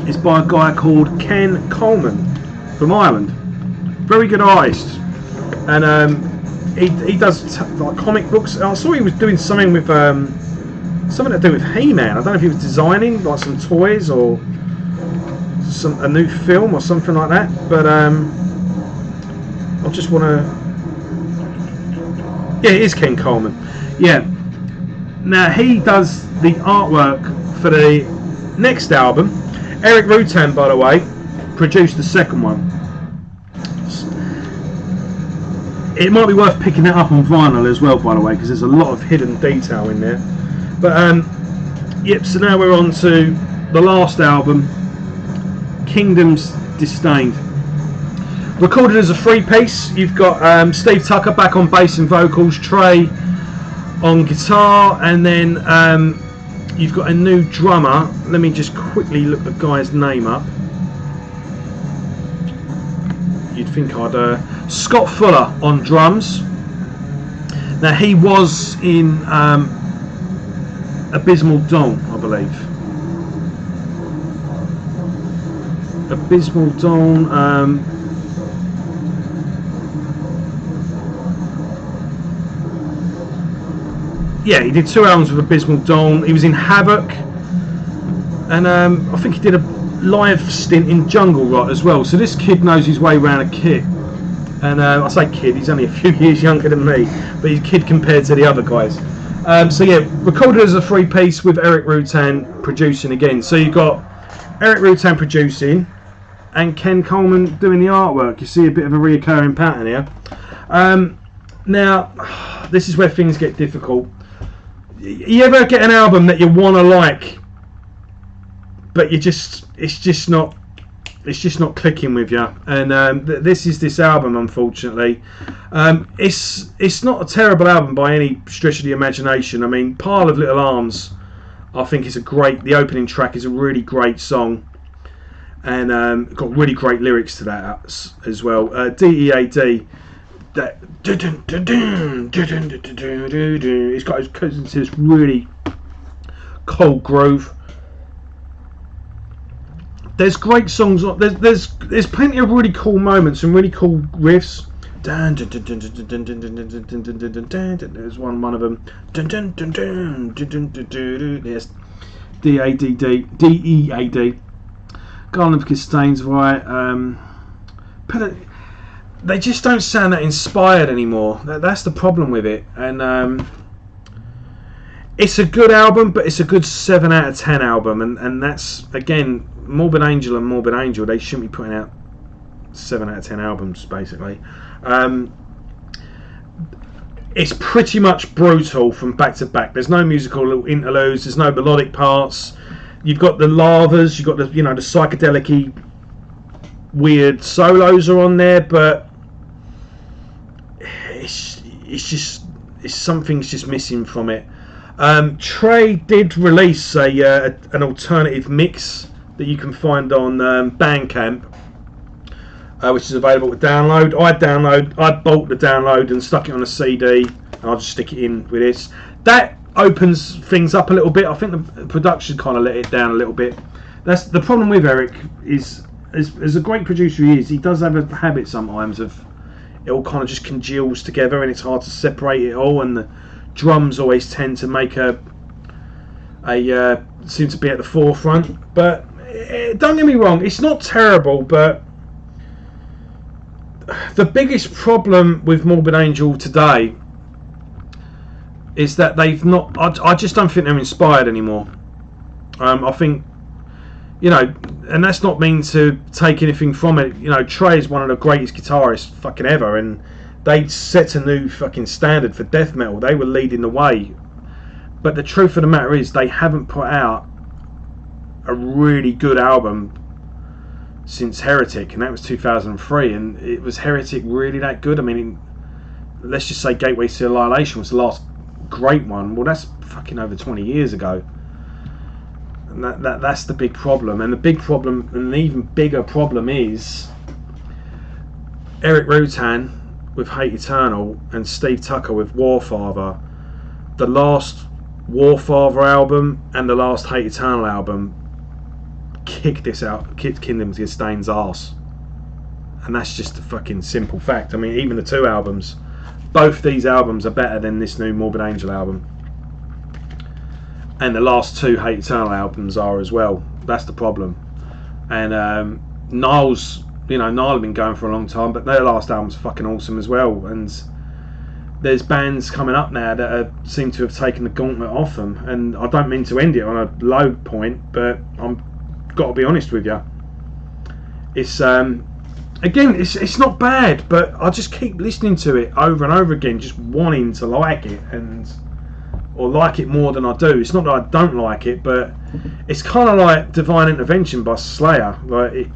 is by a guy called Ken Coleman from Ireland. Very good artist, and he does like comic books. I saw he was doing something with something to do with He-Man. I don't know if he was designing like some toys or a new film or something like that. But I just want to. Yeah, it is Ken Coleman. Yeah. Now he does the artwork for the next album. Eric Rutan, by the way, produced the second one. It might be worth picking that up on vinyl as well, by the way, because there's a lot of hidden detail in there. But yep. So now we're on to the last album, Kingdom's Disdained. Recorded as a 3-piece. You've got Steve Tucker back on bass and vocals, Trey on guitar, and then you've got a new drummer. Let me just quickly look the guy's name up. you'd think I'd... Scott Fuller on drums. Now, he was in Abysmal Dawn, I believe. Abysmal Dawn... yeah, he did 2 albums with Abysmal Dawn. He was in Havoc, and I think he did a live stint in Jungle Rot as well. So this kid knows his way around a kit. And I say kid, he's only a few years younger than me, but he's a kid compared to the other guys. So yeah, recorded as a 3-piece with Eric Rutan producing again. So you've got Eric Rutan producing and Ken Coleman doing the artwork. You see a bit of a reoccurring pattern here. Now, this is where things get difficult. You ever get an album that you want to like, but it's just not clicking with you? And this is this album, unfortunately. It's not a terrible album by any stretch of the imagination. I mean, Pile of Little Arms, I think is the opening track is a really great song, and got really great lyrics to that as well. DEAD. That it's got this really cold groove. There's great songs. There's plenty of really cool moments and really cool riffs. There's one of them. Yes, DEAD. Garland of Disdain's right. They just don't sound that inspired anymore. That's the problem with it. And it's a good album, but it's a good 7 out of 10 album. And that's, again, Morbid Angel and Morbid Angel, they shouldn't be putting out 7 out of 10 albums, basically. It's pretty much brutal from back to back. There's no musical interludes. There's no melodic parts. You've got the lavas. You've got the the psychedelic-y weird solos are on there, but something's just missing from it. Trey did release an alternative mix that you can find on Bandcamp, which is available to download. I bought the download and stuck it on a CD, and I'll just stick it in with this. That opens things up a little bit. I think the production kind of let it down a little bit. That's the problem with Eric. Is as a great producer he is, he does have a habit sometimes of it all kind of just congeals together, and it's hard to separate it all, and the drums always tend to make seem to be at the forefront. But don't get me wrong, it's not terrible, but the biggest problem with Morbid Angel today is that they've not... I just don't think they're inspired anymore. I think, and that's not mean to take anything from it. Trey is one of the greatest guitarists fucking ever, and they set a new fucking standard for death metal. They were leading the way. But the truth of the matter is, they haven't put out a really good album since Heretic, and that was 2003. And it was Heretic really that good? I mean, let's just say Gateway to Annihilation was the last great one. Well, that's fucking over 20 years ago. And that's the big problem. And the big problem, and the even bigger problem, is Eric Rutan with Hate Eternal and Steve Tucker with Warfather. The last Warfather album and the last Hate Eternal album kicked Kingdom Disdain's arse. And that's just a fucking simple fact. I mean, even the two albums, both these albums are better than this new Morbid Angel album. And the last two Hate Eternal albums are as well. That's the problem. And Niall's, Niall have been going for a long time, but their last album's fucking awesome as well. And there's bands coming up now that seem to have taken the gauntlet off them. And I don't mean to end it on a low point, but I'm got to be honest with you. It's again, it's not bad, but I just keep listening to it over and over again, just wanting to like it, or like it more than I do. It's not that I don't like it, but it's kind of like Divine Intervention by Slayer. Like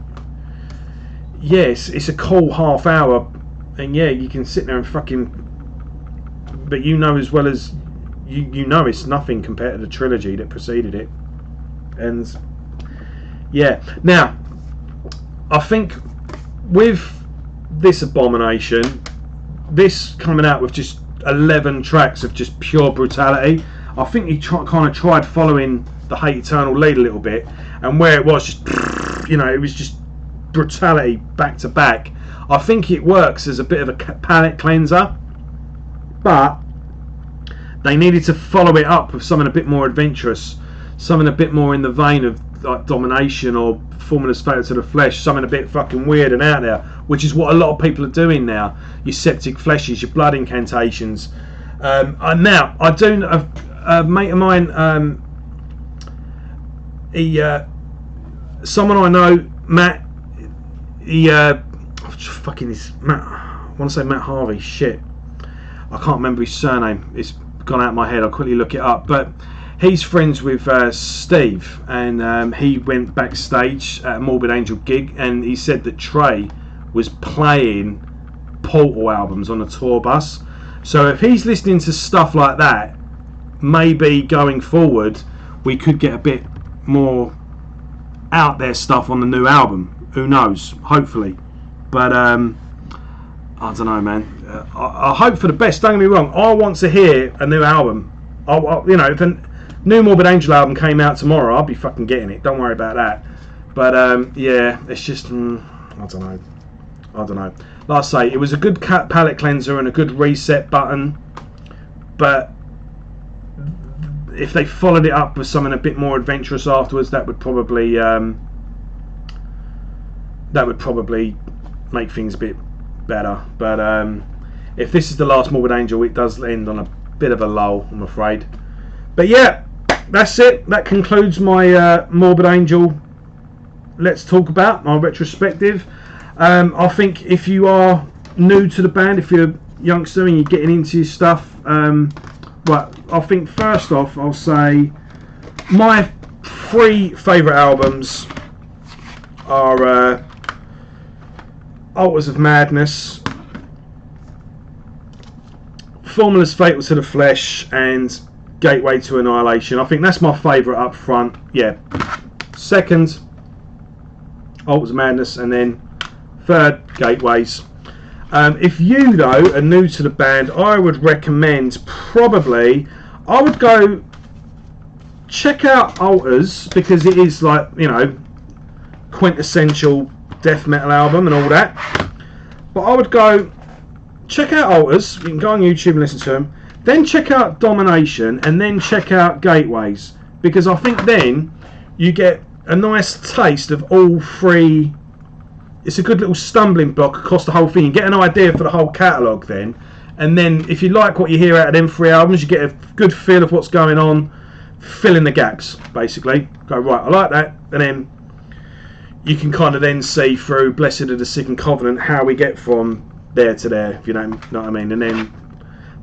it's a cool half hour, and you can sit there and fucking, but as well as you know it's nothing compared to the trilogy that preceded it. And now I think with this Abomination, this coming out with just 11 tracks of just pure brutality. I think he kind of tried following the Hate Eternal lead a little bit, and where it was just, you know, it was just brutality back to back. I think it works as a bit of a palate cleanser, but they needed to follow it up with something a bit more adventurous, something a bit more in the vein of like Domination or Formula's Fatal to the Flesh, something a bit fucking weird and out there, which is what a lot of people are doing now. Your Septic Fleshes, your Blood Incantations. And now, I do, a mate of mine, someone I know, Matt, fucking is Matt, I want to say Matt Harvey, shit. I can't remember his surname, it's gone out of my head, I'll quickly look it up, but he's friends with Steve, and he went backstage at a Morbid Angel gig, and he said that Trey was playing Portal albums on a tour bus. So if he's listening to stuff like that, maybe going forward we could get a bit more out there stuff on the new album. Who knows? Hopefully. But I don't know, man. I hope for the best. Don't get me wrong. I want to hear a new album. You know, if a new Morbid Angel album came out tomorrow, I'll be fucking getting it. Don't worry about that. But yeah, it's just I don't know. Like I say, it was a good palate cleanser and a good reset button. But if they followed it up with something a bit more adventurous afterwards, that would probably make things a bit better. But if this is the last Morbid Angel, it does end on a bit of a lull, I'm afraid. But yeah, that's it. That concludes my Morbid Angel Let's Talk About, my retrospective. I think if you are new to the band, if you're a youngster and you're getting into your stuff, right, I think first off I'll say my 3 favourite albums are Altars of Madness, Formula's Fatal to the Flesh, and Gateway to Annihilation. I think that's my favourite up front. Yeah. Second, Altars of Madness, and then third, Gateways. If you though are new to the band, I would recommend probably I would go check out Altars, because it is like, you know, quintessential death metal album and all that. But I would go check out Altars. You can go on YouTube and listen to them. Then check out Domination, and then check out Gateways, because I think then you get a nice taste of all 3. It's a good little stumbling block across the whole thing. You get an idea for the whole catalogue then, and then if you like what you hear out of them 3 albums, you get a good feel of what's going on, fill in the gaps basically. Go, right, I like that, and then you can kind of then see through Blessed Are the Sick and Covenant how we get from there to there, if you know what I mean. And then,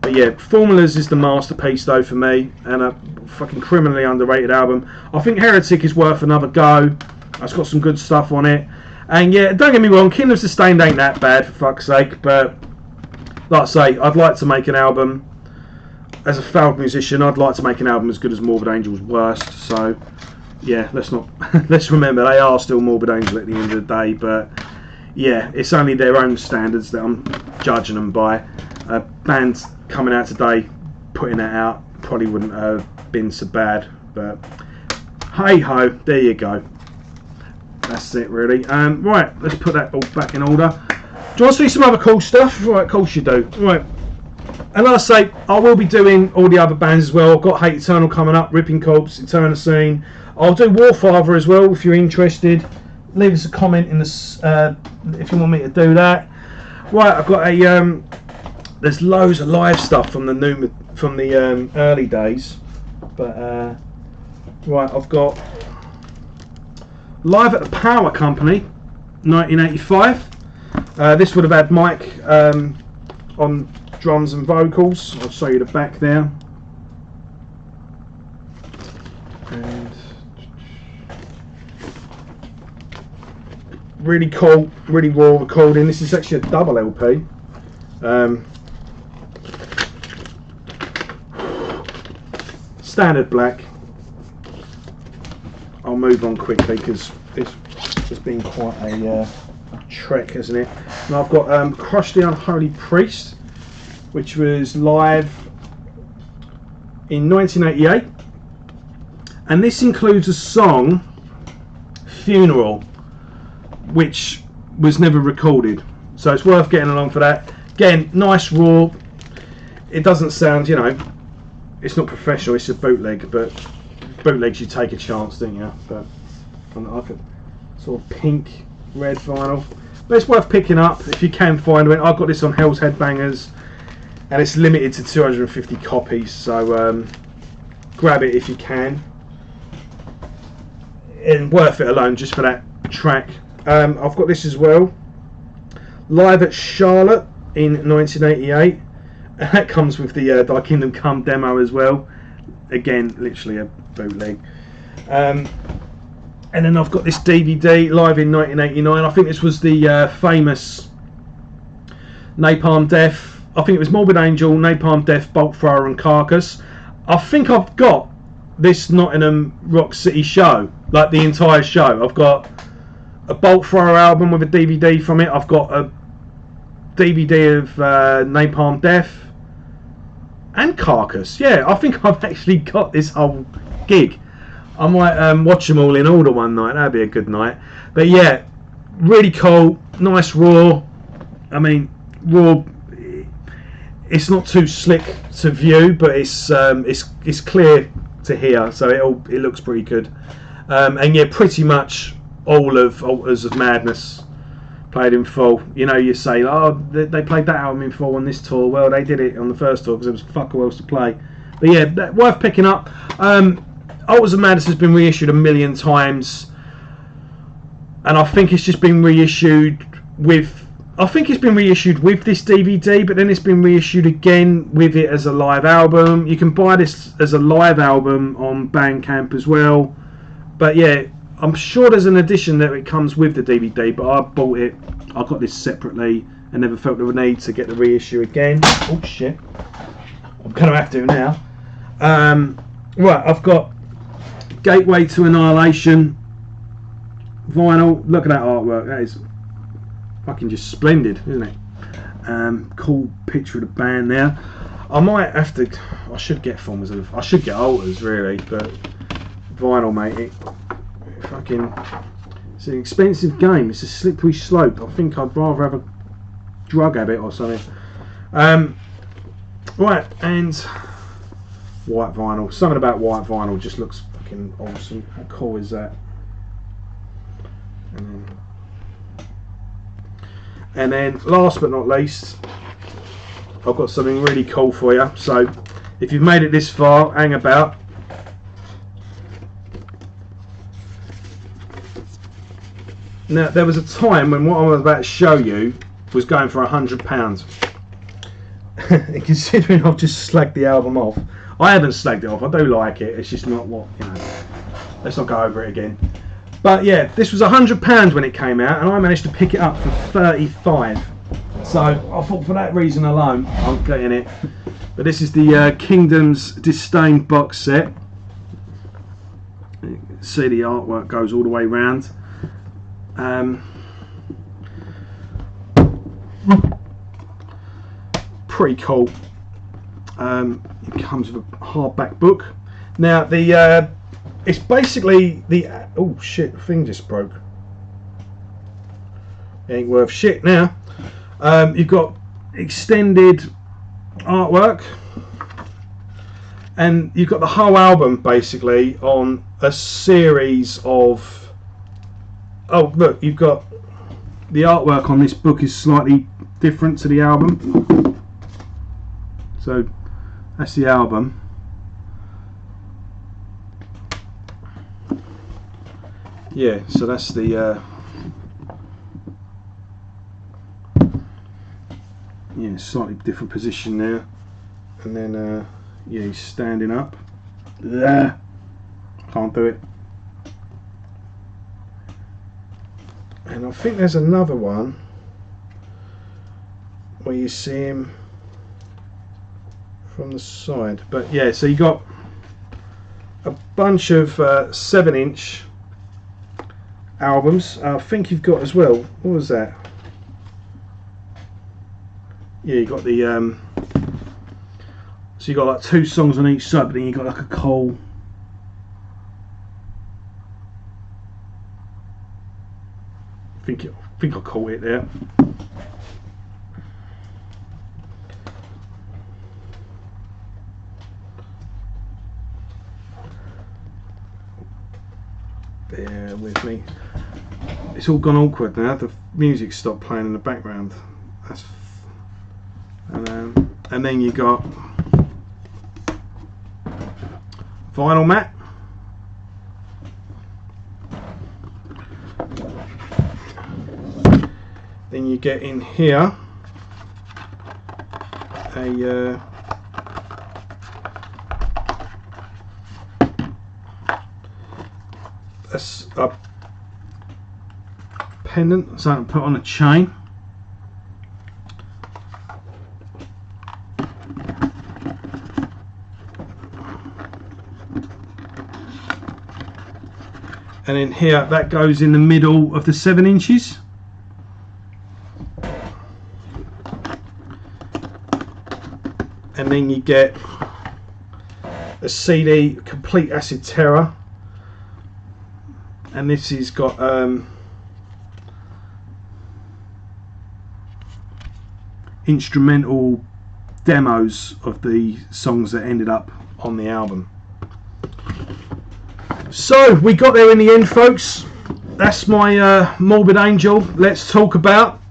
but yeah, Formulas is the masterpiece though for me, and a fucking criminally underrated album. I think Heretic is worth another go. It's got some good stuff on it. And yeah, don't get me wrong, Kingdom of Disdained ain't that bad, for fuck's sake, but like I say, I'd like to make an album, as a failed musician, I'd like to make an album as good as Morbid Angel's worst. So yeah, let's remember they are still Morbid Angel at the end of the day, but yeah, it's only their own standards that I'm judging them by. A band coming out today putting that out probably wouldn't have been so bad, but hey ho, there you go. That's it really. Right, let's put that all back in order. Do you want to see some other cool stuff? Right, of course you do. Right, and like I say, I will be doing all the other bands as well. I've got Hate Eternal coming up, Ripping Corpse, Eternal Scene. I'll do Warfather as well if you're interested. Leave us a comment in this if you want me to do that. Right, I've got a there's loads of live stuff from the early days, but right, I've got Live at the Power Company, 1985. This would have had Mike on drums and vocals. I'll show you the back there. And really cool, really raw recording. This is actually a double LP. Standard black. I'll move on quickly because it's been quite a trek, hasn't it? And I've got Crush the Unholy Priest, which was live in 1988, and this includes a song, Funeral, which was never recorded, so it's worth getting along for that. Again, nice raw. It doesn't sound, you know, it's not professional, it's a bootleg, but bootlegs you take a chance, don't you? But like a sort of pink red vinyl, but it's worth picking up if you can find it. I've got this on Hell's Headbangers, and it's limited to 250 copies, so grab it if you can. And worth it alone just for that track. I've got this as well, live at Charlotte in 1988, and that comes with the Thy Kingdom Come demo as well. Again, literally a bootleg. And then I've got this DVD live in 1989. I think this was the famous Napalm Death. I think it was Morbid Angel, Napalm Death, Bolt Thrower and Carcass. I think I've got this Nottingham Rock City show, like the entire show. I've got a Bolt Thrower album with a DVD from it. I've got a DVD of Napalm Death and Carcass. Yeah, I think I've actually got this whole gig. I might watch them all in order one night. That'd be a good night. But yeah, really cool, nice raw. I mean, raw. It's not too slick to view, but it's clear to hear, so it looks pretty good. And yeah, pretty much all of Altars of Madness played in full. You know, you say, oh, they played that album in full on this tour. Well, they did it on the first tour because there was fuck all else to play. But yeah, worth picking up. Altars of Madness has been reissued a million times, and I think it's just been reissued with. I think it's been reissued with this DVD, but then it's been reissued again with it as a live album. You can buy this as a live album on Bandcamp as well. But yeah, I'm sure there's an edition that it comes with the DVD, but I bought it. I got this separately and never felt the need to get the reissue again. Oh shit. I'm going to have to now. Right, I've got Gateway to Annihilation vinyl. Look at that artwork. That is fucking just splendid, isn't it? Cool picture of the band there. I might have to. I should get Formers of. I should get Altars really, but vinyl, mate. It's an expensive game. It's a slippery slope. I think I'd rather have a drug habit or something. Right, and white vinyl. Something about white vinyl just looks fucking awesome. How cool is that? And then last but not least, I've got something really cool for you. So if you've made it this far, hang about. Now there was a time when what I was about to show you was going for £100. And considering I've just slagged the album off, I haven't slagged it off, I do like it, it's just not what, you know, let's not go over it again. But yeah, this was £100 when it came out, and I managed to pick it up for 35. So I thought for that reason alone, I'm getting it. But this is the Kingdom's Disdained Box Set. You can see the artwork goes all the way round. Pretty cool. It comes with a hardback book. Now the it's basically the oh shit, thing just broke. Ain't worth shit now. You've got extended artwork, and you've got the whole album basically on a series of. Oh look, you've got the artwork on this book is slightly different to the album. So that's the album. Yeah, so that's the yeah, slightly different position there, and then yeah, he's standing up. Can't do it. And I think there's another one where you see him from the side, but yeah, so you got a bunch of 7-inch albums. I think you've got as well, what was that? yeah, you got the so you got like 2 songs on each side, but then you got like a call. I think I caught it there. Bear with me. It's all gone awkward now. The music stopped playing in the background. That's and then you got vinyl mat. Then you get in here a pendant, so I can put on a chain. And in here, that goes in the middle of the 7 inches. And then you get a CD, Complete Acid Terror. And this has got instrumental demos of the songs that ended up on the album. So we got there in the end, folks. That's my Morbid Angel. Let's talk about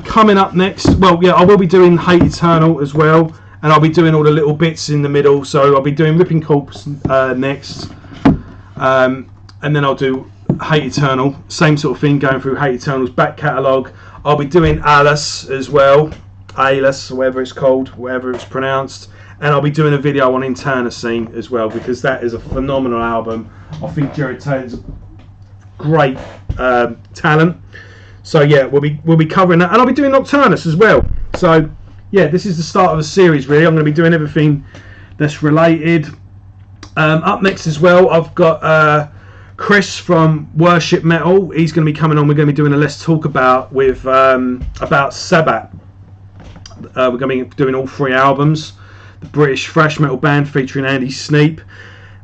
coming up next. Well, yeah, I will be doing Hate Eternal as well, and I'll be doing all the little bits in the middle. So I'll be doing Ripping Corpse next, and then I'll do Hate Eternal. Same sort of thing, going through Hate Eternal's back catalogue. I'll be doing Alice as well, Alice, whatever it's called, whatever it's pronounced, and I'll be doing a video on Internecine as well, because that is a phenomenal album. I think Jared Taylor's a great talent. So yeah, we'll be covering that, and I'll be doing Nocturnus as well. So yeah, this is the start of a series really. I'm going to be doing everything that's related. Up next as well, I've got Chris from Worship Metal. He's going to be coming on. We're going to be doing a Let's Talk About with about Sabbath. We're going to be doing all 3 albums. The British thrash metal band featuring Andy Sneap.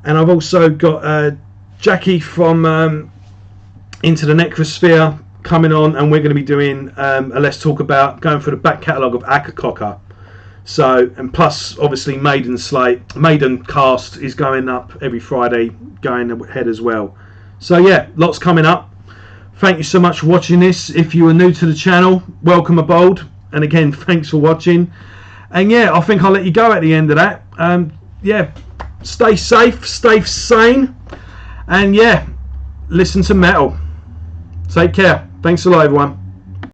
And I've also got Jackie from Into the Necrosphere coming on, and we're going to be doing a Let's Talk About, going through the back catalogue of Akakoka. So, and plus obviously Maiden cast is going up every Friday, going ahead as well. So yeah, lots coming up. Thank you so much for watching this. If you are new to the channel, welcome aboard, and again, thanks for watching. And yeah, I think I'll let you go at the end of that. Yeah, stay safe, stay sane, and yeah, listen to metal. Take care. Thanks a lot, everyone.